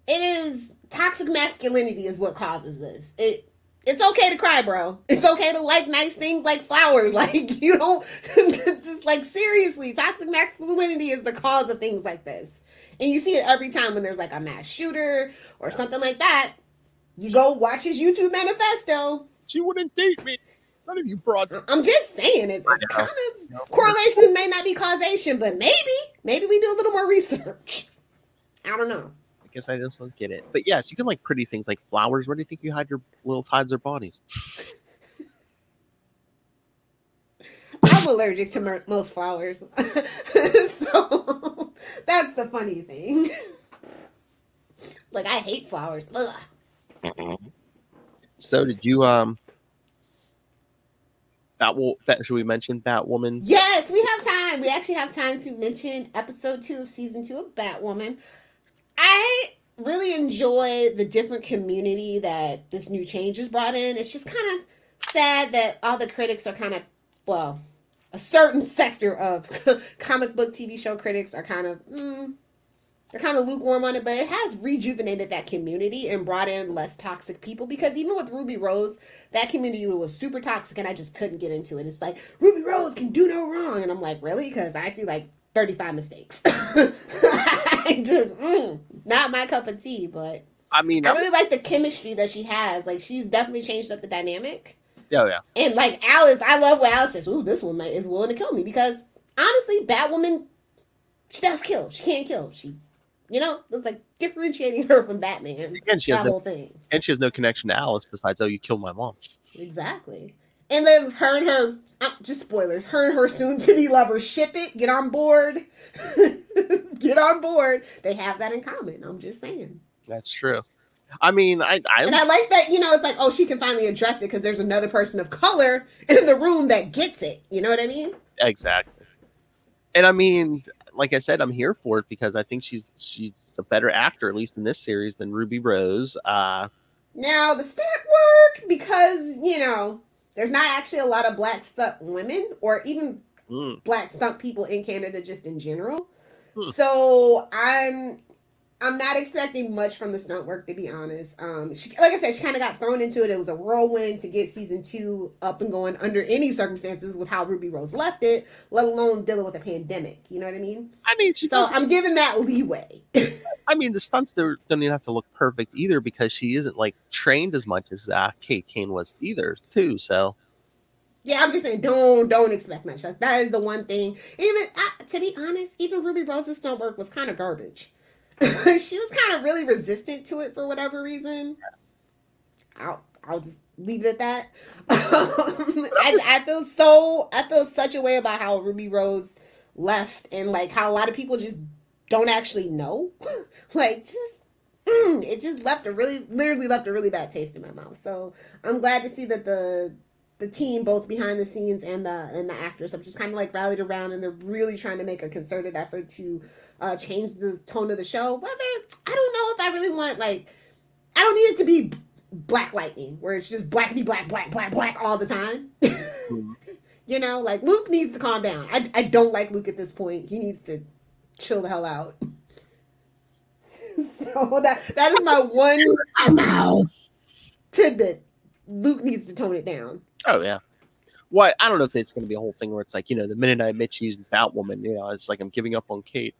is toxic masculinity is what causes this. It's okay to cry, bro. It's okay to like nice things like flowers. You don't just seriously, toxic masculinity is the cause of things like this. And you see it every time when there's a mass shooter or something like that. You go watch his YouTube manifesto. She wouldn't date me. None of you brought. I'm just saying it's kind of correlation may not be causation, but maybe we do a little more research. I don't know. guess I just don't get it. But yes, you can like pretty things like flowers. Where do you think you hide your little tides or bodies? I'm allergic to most flowers. So that's the funny thing. Like, I hate flowers. Ugh. So did you should we mention Batwoman? Yes, we have time. We actually have time to mention episode 2 of season 2 of Batwoman. I really enjoy the different community that this new change has brought in. It's just kind of sad that all the critics are kind of, well, a certain sector of comic book TV show critics are kind of, they're kind of lukewarm on it, but it has rejuvenated that community and brought in less toxic people, because even with Ruby Rose, that community was super toxic and I just couldn't get into it. It's like, Ruby Rose can do no wrong. And I'm like, really? Because I see like 35 mistakes. I just, not my cup of tea, but I mean, I really like the chemistry that she has. Like, she's definitely changed up the dynamic. Oh, yeah. And like Alice, I love what Alice says. Ooh, this woman is willing to kill me, because honestly, Batwoman, she does kill. She can't kill. She, you know, it's like differentiating her from Batman. And she has that whole thing. And she has no connection to Alice besides, oh, you killed my mom. Exactly. And then her and her, just spoilers, her and her soon-to-be lover ship it, get on board. Get on board. They have that in common. I'm just saying. That's true. I mean, I like that, you know, it's like, oh, she can finally address it because there's another person of color in the room that gets it. You know what I mean? Exactly. And I mean, like I said, I'm here for it because I think she's a better actor, at least in this series, than Ruby Rose. Now, the stunt work, because, you know, there's not actually a lot of black stunt women or even black stunt people in Canada just in general. So I'm not expecting much from the stunt work, to be honest. Like I said, she kind of got thrown into it. It was a whirlwind to get season 2 up and going under any circumstances with how Ruby Rose left it, let alone dealing with a pandemic. You know what I mean? I mean, I'm giving that leeway. I mean, the stunts don't even have to look perfect either, because she isn't like trained as much as Kate Kane was either, too. So. Yeah, I'm just saying, don't expect much. Like, that is the one thing. Even to be honest, even Ruby Rose's stunt work was kind of garbage. She was kind of really resistant to it for whatever reason. I'll just leave it at that. I feel such a way about how Ruby Rose left, and like how a lot of people just don't actually know. Like, just it just literally left a really bad taste in my mouth. So I'm glad to see that the team, both behind the scenes and the actors, have just kind of like rallied around, and they're really trying to make a concerted effort to change the tone of the show. Whether, I don't know if I really want, like, I don't need it to be Black Lightning, where it's just blackity black all the time. You know, like, Luke needs to calm down. I don't like Luke at this point. He needs to chill the hell out. So that is my one tidbit. Luke needs to tone it down. Oh, yeah. Well, I don't know if it's going to be a whole thing where it's like, you know, the minute I admit she's Batwoman, you know, it's like I'm giving up on Kate.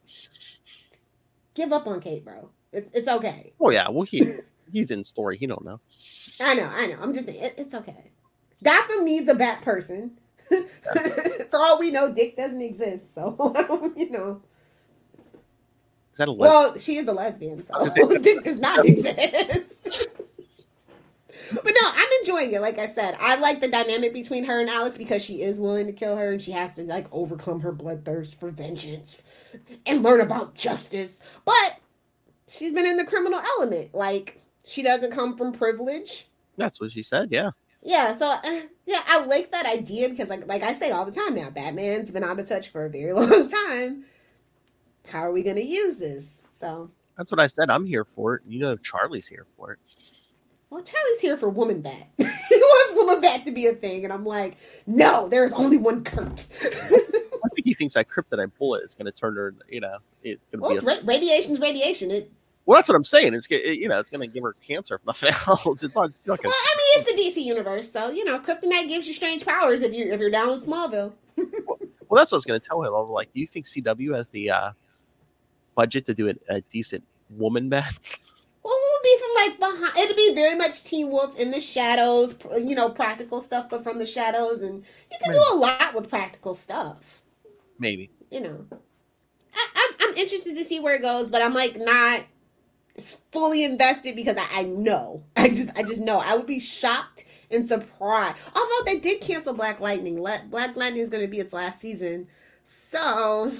Give up on Kate, bro. It's okay. Oh, yeah. Well, he's in story. He don't know. I know. I'm just saying, it's okay. Gotham needs a Bat person. For all we know, Dick doesn't exist. So, you know. Is that a well, she is a lesbian, so Dick does not exist. But no, I'm enjoying it. Like I said, I like the dynamic between her and Alice, because she is willing to kill her, and she has to like overcome her bloodthirst for vengeance and learn about justice. But she's been in the criminal element. Like, she doesn't come from privilege. That's what she said. Yeah. Yeah. So yeah, I like that idea, because like I say all the time now, Batman's been out of touch for a very long time. How are we going to use this? So that's what I said. I'm here for it. You know, Charlie's here for it. Well, Charlie's here for Woman Bat. He wants Woman Bat to be a thing, and I'm like, no, there's only one Kurt. I think he thinks that kryptonite bullet is going to turn her, you know, it's going to be radiation's radiation. Well, that's what I'm saying. It's, you know, it's going to give her cancer if nothing else. It's not well, I mean, it's the DC universe, so, you know, kryptonite gives you strange powers if you're down with Smallville. Well, that's what I was going to tell him. I'm like, do you think CW has the budget to do a decent Woman Bat? Well, it would be from like behind. It'd be very much Teen Wolf in the shadows, you know, practical stuff, but from the shadows, and you can do a lot with practical stuff. Maybe. You know, I'm interested to see where it goes, but I'm like not fully invested because I know. I just know. I would be shocked and surprised. Although they did cancel Black Lightning. Black Lightning is going to be its last season. So,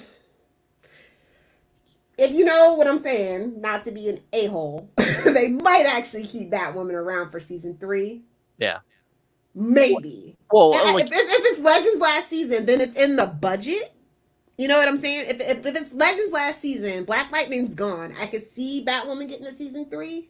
if you know what I'm saying, not to be an a-hole, they might actually keep Batwoman around for season 3. Yeah. Maybe. Well, if it's Legends last season, then it's in the budget. You know what I'm saying? If it's Legends last season, Black Lightning's gone. I could see Batwoman getting to season 3.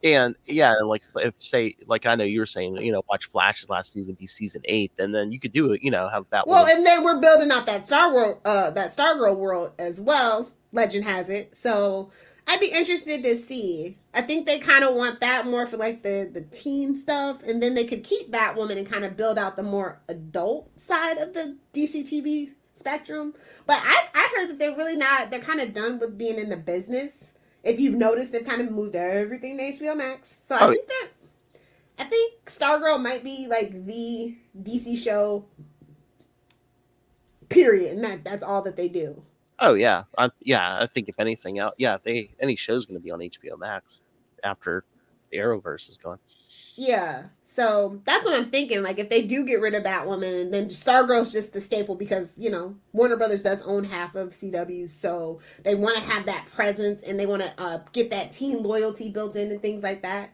And yeah, like if say, like I know you were saying, watch Flash's last season be season 8, and then you could do it, have Batwoman. Well, and then we're building out that Stargirl world as well. Legend has it, so I'd be interested to see. I think they kind of want that more for like the teen stuff, and then they could keep Batwoman and kind of build out the more adult side of the DC TV spectrum. But I heard that they're really not. They're kind of done with being in the business. If you've noticed, they've kind of moved everything to HBO Max. So I think Stargirl might be like the DC show. Period, and that's all that they do. Oh yeah, I think if anything else, any show's going to be on HBO Max after the Arrowverse is gone. Yeah, so that's what I'm thinking. Like if they do get rid of Batwoman, and then Stargirl's just the staple because Warner Brothers does own half of CW, so they want to have that presence and they want to get that teen loyalty built in and things like that.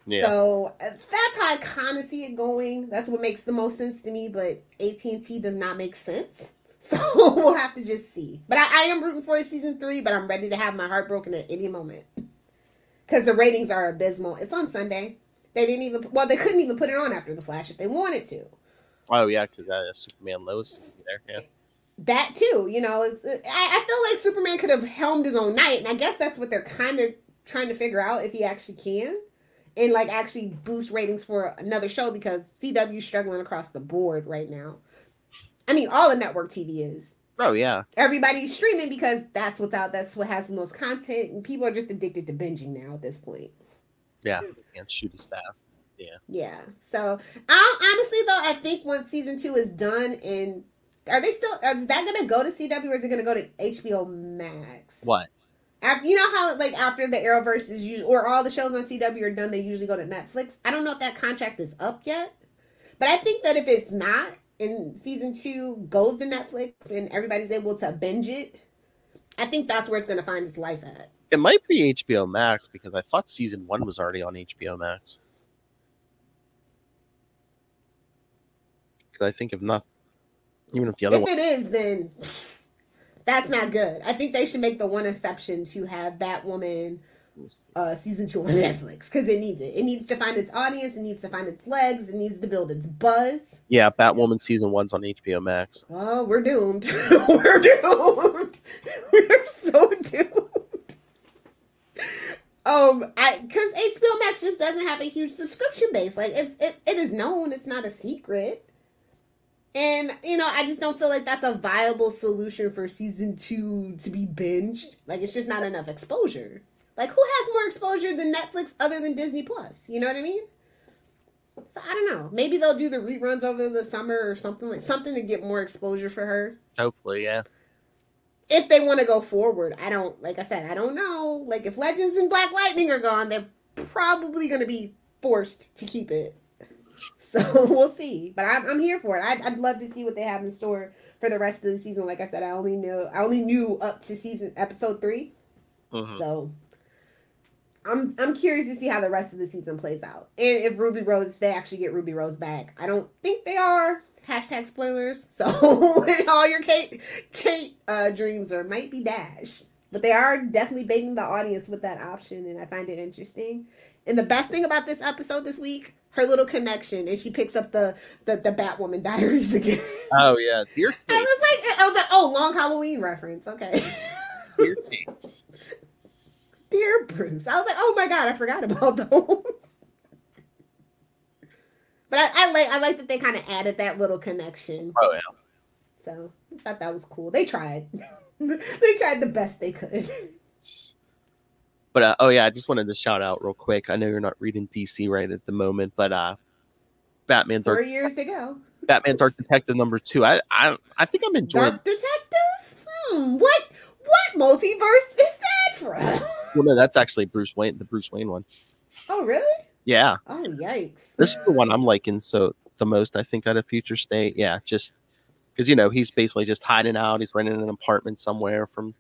Yeah. So that's how I kind of see it going. That's what makes the most sense to me. But AT&T does not make sense. So we'll have to just see. But I am rooting for season 3, but I'm ready to have my heart broken at any moment. Because the ratings are abysmal. It's on Sunday. They couldn't even put it on after The Flash if they wanted to. Oh, yeah, because Superman Lois there, yeah. That too, I feel like Superman could have helmed his own night, and I guess that's what they're kind of trying to figure out if he actually can. And like actually boost ratings for another show because CW's struggling across the board right now. I mean, all of network TV is. Oh, yeah. Everybody's streaming because that's what's out. That's what has the most content. And people are just addicted to binging now at this point. Yeah. Can't shoot as fast. Yeah. Yeah. So, honestly, though, I think once season 2 is done, and is that going to go to CW or is it going to go to HBO Max? What? You know how, like, after the Arrowverse is usually, or all the shows on CW are done, they usually go to Netflix? I don't know if that contract is up yet. But I think that if it's not, and season 2 goes to Netflix and everybody's able to binge it, I think that's where it's going to find its life at. It might be HBO Max because I thought season 1 was already on HBO Max. Because I think if not, even if the other one... If it is, then that's not good. I think they should make the one exception to have Batwoman season 2 on Netflix because it needs it. It needs to find its audience. It needs to find its legs. It needs to build its buzz. Yeah, Batwoman season 1's on HBO Max. Oh, we're doomed. We're doomed. We're so doomed. Because HBO Max just doesn't have a huge subscription base. Like it is known. It's not a secret. And, I just don't feel like that's a viable solution for season 2 to be binged. Like, it's just not enough exposure. Like, who has more exposure than Netflix other than Disney Plus? You know what I mean? So, I don't know. Maybe they'll do the reruns over the summer or something to get more exposure for her. Hopefully, yeah. If they want to go forward. Like I said, I don't know. Like, if Legends and Black Lightning are gone, they're probably going to be forced to keep it. So we'll see, but I'm here for it. I'd love to see what they have in store for the rest of the season. Like I said, I only knew up to episode 3, so I'm curious to see how the rest of the season plays out, and if they actually get Ruby Rose back. I don't think they are. # spoilers. So all your Kate dreams might be dashed, but they are definitely baiting the audience with that option, and I find it interesting. And the best thing about this episode this week, her little connection, and she picks up the Batwoman diaries again. Oh yeah, Dear Kate. I was like, oh, long Halloween reference. Okay. Dear Kate. Dear Bruce. I was like, oh my god, I forgot about those. But I like that they kind of added that little connection. Oh yeah. So I thought that was cool. They tried. They tried the best they could. But I just wanted to shout out real quick. I know you're not reading DC right at the moment, but Batman 4 years to go. Batman Dark Detective #2. I think I'm enjoying. Dark Detective? What multiverse is that from? Well, no, that's actually Bruce Wayne, the Bruce Wayne one. Oh, really? Yeah. Oh, yikes. This is the one I'm liking the most, I think, out of Future State. Yeah, just because, he's basically just hiding out. He's renting an apartment somewhere from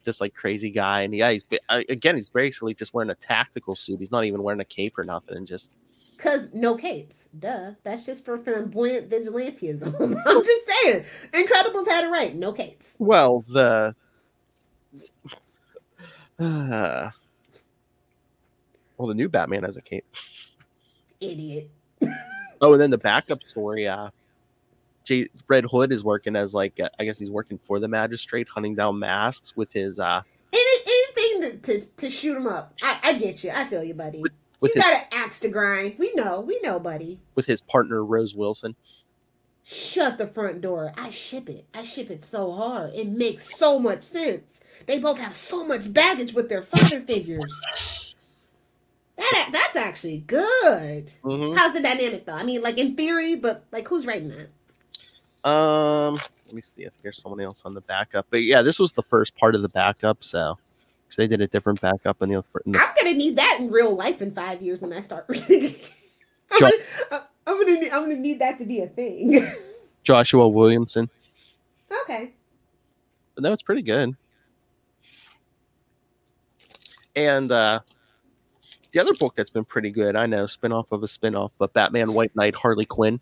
this, like, crazy guy. And, yeah, he's basically just wearing a tactical suit. He's not even wearing a cape or nothing. And just... Because no capes. Duh. That's just for flamboyant vigilantism. I'm just saying. Incredibles had it right. No capes. Well, the new Batman has a cape. Idiot. Oh, and then the backup story, Red Hood is working as, like, I guess he's working for the magistrate, hunting down masks with his... Anything to shoot him up. I get you. I feel you, buddy. He's got an axe to grind. We know, buddy. With his partner, Rose Wilson. Shut the front door. I ship it so hard. It makes so much sense. They both have so much baggage with their father figures. That's actually good. Mm-hmm. How's the dynamic, though? I mean, like, in theory, but, like, who's writing that? Let me see if there's someone else on the backup. But, yeah, this was the first part of the backup, so... Because they did a different backup in the... I'm going to need that in real life in 5 years when I start reading. I'm gonna need that to be a thing. Joshua Williamson. Okay. But no, it's pretty good. And the other book that's been pretty good, I know, spinoff of a spinoff, but Batman White Knight Harley Quinn.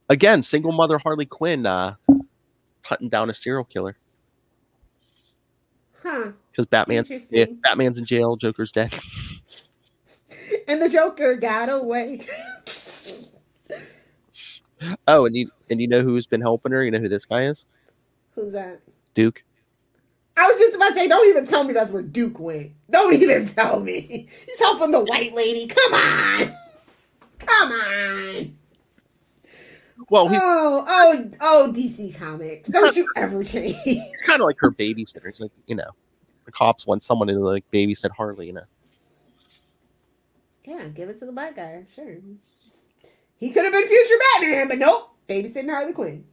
Again, single mother Harley Quinn hunting down a serial killer. Huh. Because Batman's in jail, Joker's dead. And the Joker got away. Oh, and you know who's been helping her? You know who this guy is? Who's that? Duke. I was just about to say, don't even tell me that's where Duke went. Don't even tell me. He's helping the white lady. Come on. Come on. Well, he's... Oh, DC Comics. Don't you ever change. He's kind of like her babysitter. It's like, the cops want someone to, like, babysit Harley, Yeah, give it to the black guy. Sure. He could have been future Batman, but nope. Babysitting Harley Quinn.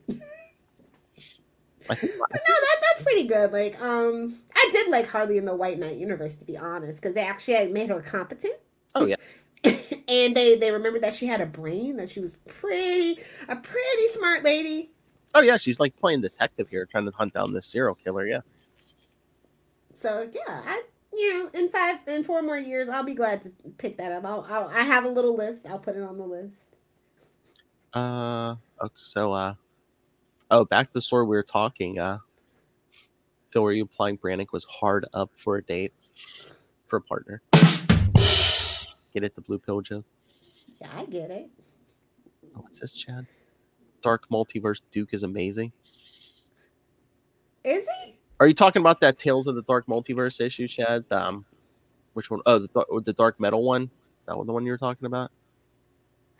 But no, that's pretty good. Like, I did like Harley in the White Knight universe, to be honest, because they actually had made her competent. Oh, yeah. And they remembered that she had a brain, that she was a pretty smart lady. Oh, yeah, she's like playing detective here, trying to hunt down this serial killer, yeah. So, yeah, in 4 more years, I'll be glad to pick that up. I have a little list. I'll put it on the list. Okay, so, back to the story we were talking. Phil, were you implying Brannick was hard up for a date? For a partner? Get it, the blue pill joke? Yeah, I get it. Oh, what's this, Chad? Dark Multiverse Duke is amazing. Is he? Are you talking about that Tales of the Dark Multiverse issue, Chad? Which one? Oh, the Dark Metal one? Is that the one you were talking about?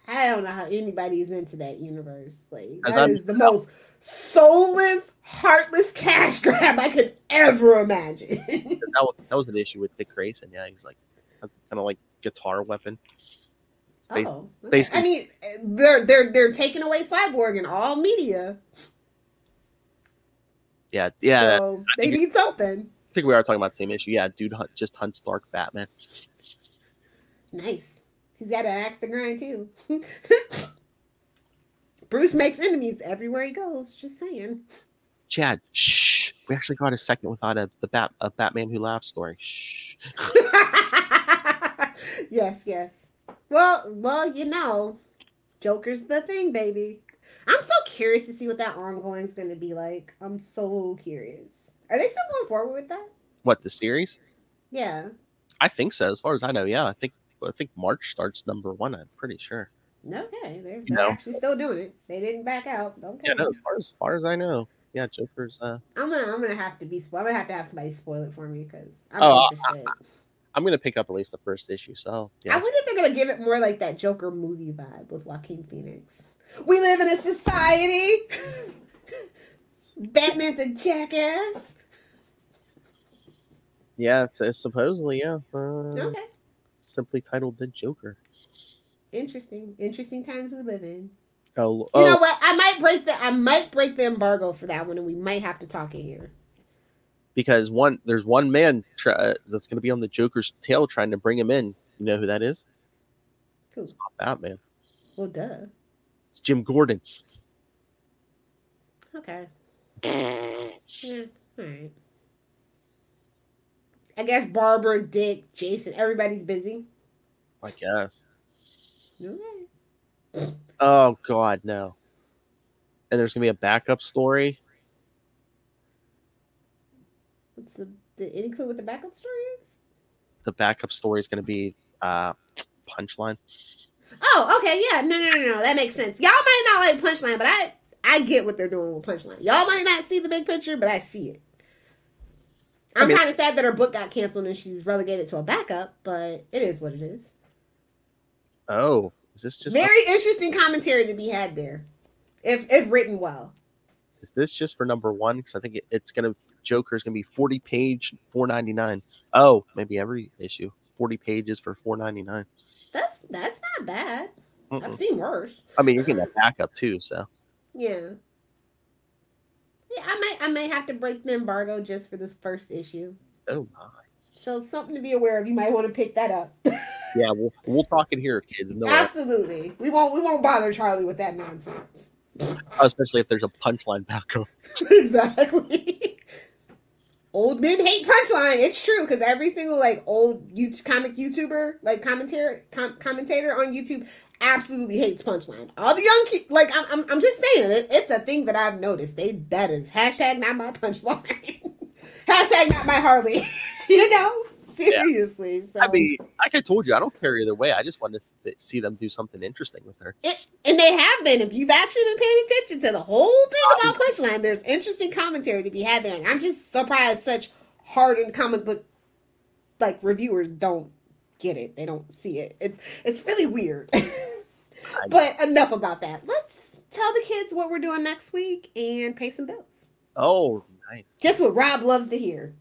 I don't know how anybody's into that universe. Like, that is the most soulless, heartless cash grab I could ever imagine. that was an issue with Dick Grayson. Yeah, he was like, kind of like guitar weapon. Oh, okay. I mean, they're taking away Cyborg in all media. Yeah. So they need something. I think we are talking about the same issue. Yeah, dude just hunts Dark Batman. Nice. He's got an axe to grind too. Bruce makes enemies everywhere he goes. Just saying. Chad, shh. We actually got a second without a Batman Who Laughs story. Shh. Yes. Well, Joker's the thing, baby. I'm so curious to see what that ongoing is going to be like. I'm so curious. Are they still going forward with that? What, the series? Yeah. I think so. As far as I know, yeah. I think March starts #1. I'm pretty sure. Okay, they're actually still doing it. They didn't back out. Okay. Yeah, no. As far as I know, yeah. Joker's. I'm gonna have to be. I'm gonna have to have somebody spoil it for me because I'm interested. I'm gonna pick up at least the first issue. So yeah. I wonder if they're gonna give it more like that Joker movie vibe with Joaquin Phoenix. We live in a society. Batman's a jackass. Yeah, it's supposedly, yeah. Okay. Simply titled The Joker. Interesting times we live in. Oh, you know what? I might break the embargo for that one, and we might have to talk it here. because there's one man that's going to be on the Joker's tail trying to bring him in. You know who that is? Who? It's not Batman. Well, duh. It's Jim Gordon. Okay. Yeah, all right. I guess Barbara, Dick, Jason, everybody's busy. I guess. Okay. Oh God, no. And there's gonna be a backup story. What's any clue what the backup story is? The backup story is gonna be Punchline. Oh, okay, yeah. No. That makes sense. Y'all might not like Punchline, but I get what they're doing with Punchline. Y'all might not see the big picture, but I see it. I'm kind of sad that her book got canceled and she's relegated to a backup, but it is what it is. Oh, is this just very interesting commentary to be had there, if written well? Is this just for number one? Because I think Joker's gonna be 40-page, $4.99. Oh, maybe every issue 40 pages for $4.99. That's not bad. I've seen worse. I mean, you're getting that backup too, so yeah. Yeah, I might have to break the embargo just for this first issue. Oh my! So something to be aware of. You might want to pick that up. Yeah, we'll talk it here, kids. No Absolutely, we won't bother Charlie with that nonsense. Especially if there's a Punchline backup. Exactly. Old men hate Punchline. It's true because every single old comic YouTuber commentator on YouTube absolutely hates Punchline. All the young kids, I'm just saying it's a thing that I've noticed. That is hashtag not my Punchline. Hashtag not my Harley. Seriously. Yeah. So, I mean, like I told you, I don't care either way. I just want to see them do something interesting with her. And they have been. If you've actually been paying attention to the whole thing about Punchline, there's interesting commentary to be had there. And I'm just surprised such hardened comic book reviewers don't get it. They don't see it. It's really weird. But enough about that. Let's tell the kids what we're doing next week and pay some bills. Oh, nice. Just what Rob loves to hear.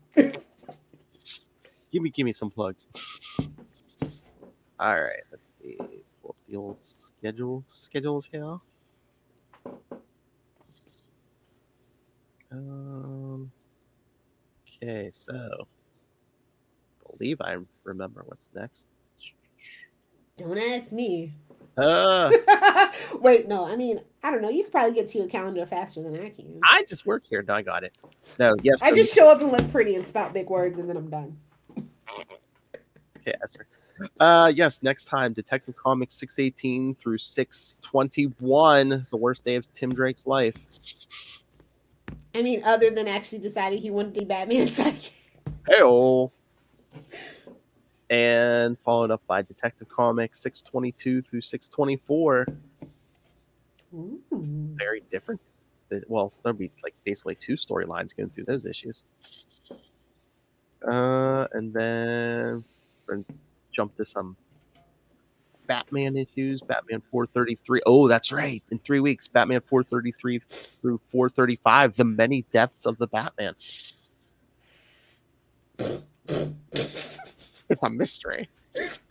Give me some plugs. All right, let's see. Pull up the old schedules here. Okay, so I believe I remember what's next. Don't ask me. Wait, no. I mean, I don't know. You can probably get to your calendar faster than I can. I just work here. No, I got it. No, yes. I just show up and look pretty and spout big words, and then I'm done. Okay, sir. Yes, next time, Detective Comics 618 through 621, the worst day of Tim Drake's life. I mean, other than actually deciding he wanted to be Batman's sidekick. Hey-oh. And followed up by Detective Comics 622 through 624. Ooh. Very different. Well, there'll be basically two storylines going through those issues. And then we're going to jump to some Batman issues. Batman 433. Oh, that's right. In 3 weeks, Batman 433 through 435. The Many Deaths of the Batman. It's a mystery.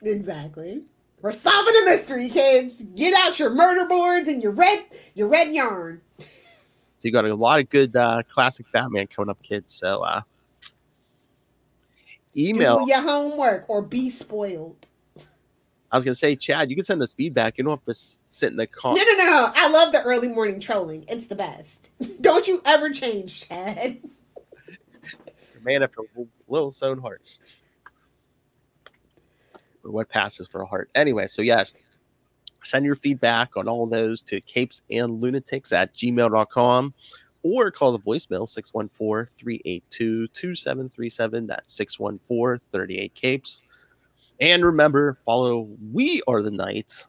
Exactly. We're solving a mystery, kids. Get out your murder boards and your red yarn. So you got a lot of good classic Batman coming up, kids. So email. Do your homework or be spoiled. I was going to say, Chad, you can send us feedback. You don't have to sit in the car. No. I love the early morning trolling. It's the best. Don't you ever change, Chad. Man after a little own heart. Or what passes for a heart. Anyway, so yes, send your feedback on all those to capesandlunatics@gmail.com or call the voicemail 614-382-2737. That's 614-38-CAPES. And remember, follow We Are the Knights,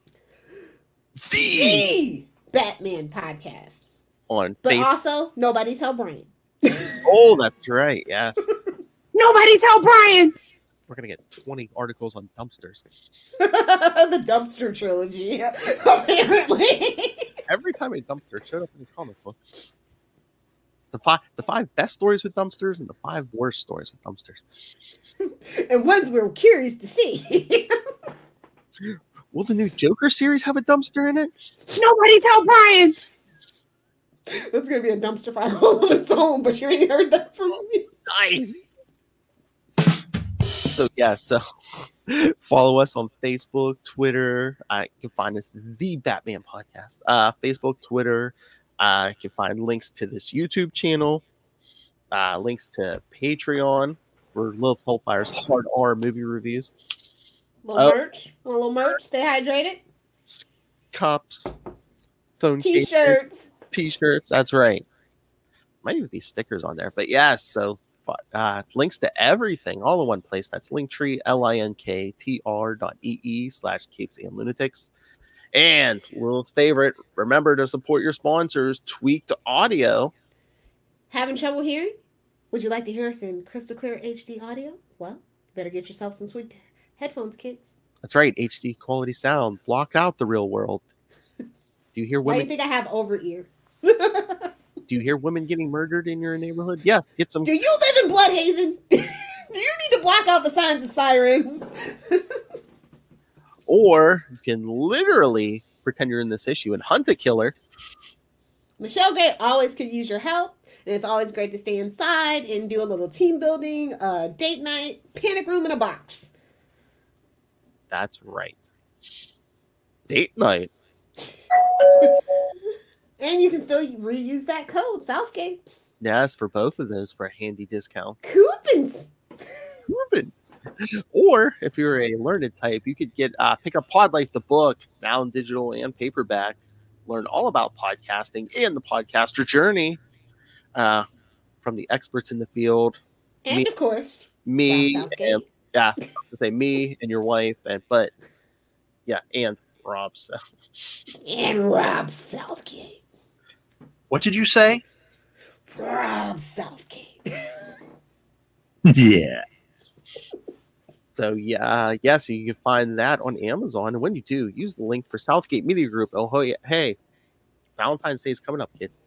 the Batman podcast on but Facebook. Also, Nobody Tell Brian. Oh, that's right. Yes. Nobody Tell Brian. We're going to get 20 articles on dumpsters. The dumpster trilogy, apparently. Every time a dumpster showed up in the comic book. The five best stories with dumpsters and the 5 worst stories with dumpsters. And ones we're curious to see. Will the new Joker series have a dumpster in it? Nobody Tell Brian. That's going to be a dumpster fire all on its own, but you ain't heard that from me. Nice. So follow us on Facebook, Twitter. You can find us the Batman Podcast. Facebook, Twitter. You can find links to this YouTube channel, links to Patreon for Lilith Hellfire's Hard R movie reviews. Little merch. Stay hydrated. Cups, phone T-shirts. T-shirts. That's right. Might even be stickers on there. But yes, so links to everything all in one place. That's Linktree, linktr.ee/capesandlunatics. And Lilith's favorite, remember to support your sponsors, Tweaked Audio. Having trouble hearing? Would you like to hear us in crystal clear HD audio? Well, better get yourself some Tweaked headphones, kids. That's right, HD quality sound. Block out the real world. Do you hear women? Why do you think I have over ear? Do you hear women getting murdered in your neighborhood? Yes, get some. Do you live in Bloodhaven? Do you need to block out the signs of sirens? Or you can literally pretend you're in this issue and hunt a killer. Michelle Gray always could use your help. And it's always great to stay inside and do a little team building, date night, panic room in a box. That's right. Date night. And you can still reuse that code, Southgate. Yes, for both of those for a handy discount. Coupons. Or if you're a learned type, you could get pick up Pod Life, the book, now in digital and paperback. Learn all about podcasting and the podcaster journey from the experts in the field. And of course, me and me and your wife, and Rob. So. And Rob Southgate. What did you say? Rob Southgate. Yeah. So so you can find that on Amazon. And when you do, use the link for Southgate Media Group. Oh, hey, Valentine's Day is coming up, kids.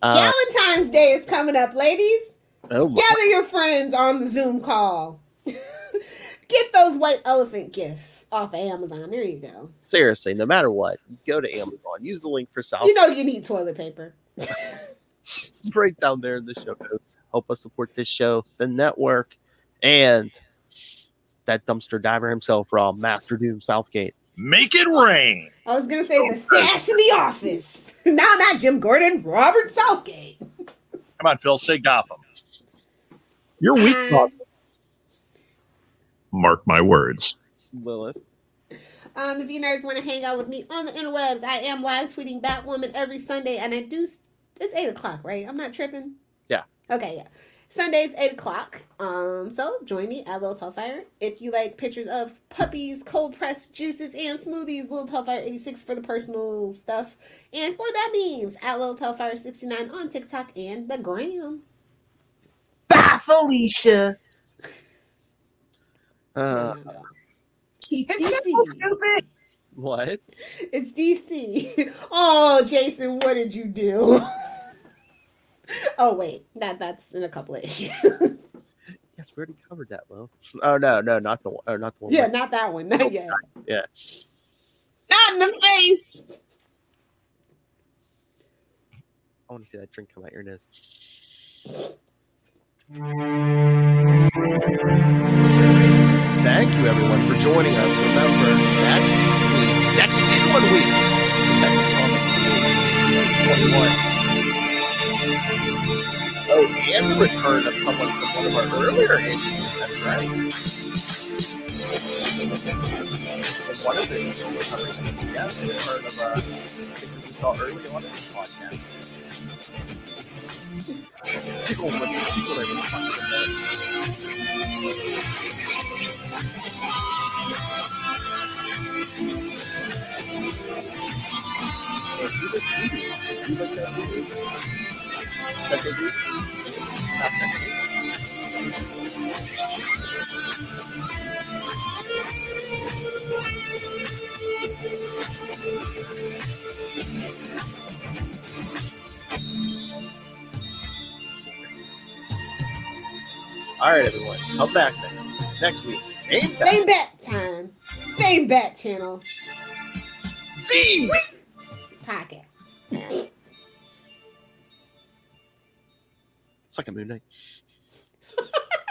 Valentine's Day is coming up, ladies. Oh my. Gather your friends on the Zoom call. Get those white elephant gifts off of Amazon. There you go. Seriously, no matter what, go to Amazon. Use the link for Southgate. You know you need toilet paper. Right down there in the show notes. Help us support this show, the network, and that dumpster diver himself, Rob, Master Doom Southgate. Make it rain. I was going to say the stash in the office. No, not Jim Gordon, Robert Southgate. Come on, Phil, say Gotham. You're weak, Gotham. Mark my words. Lilith. If you nerds want to hang out with me on the interwebs, I am live tweeting Batwoman every Sunday, and I do. It's 8 o'clock, right? I'm not tripping. Yeah. Okay, yeah. Sundays, 8 o'clock. So join me at Lilith Hellfire. If you like pictures of puppies, cold pressed juices, and smoothies, Lilith Hellfire 86 for the personal stuff. And for that memes, at Lilith Hellfire 69 on TikTok and the gram. Bye, Felicia. It's simple, stupid. What? It's DC. Oh, Jason, what did you do? Oh, wait. That's in a couple of issues. Yes, we already covered that, Will. Oh, no, not the one. Oh, not the one. Yeah, not that one. Not yet. Yeah. Not in the face. I want to see that drink come out your nose. Thank you, everyone, for joining us. Remember, next in 1 week, Oh, and the return of someone from one of our earlier issues. That's right. One of the return of we saw early on in this podcast. Tickle everyone. All right, everyone. Come back next week. Same bat time. Same bat channel. The Podcast. It's like a Moon Knight.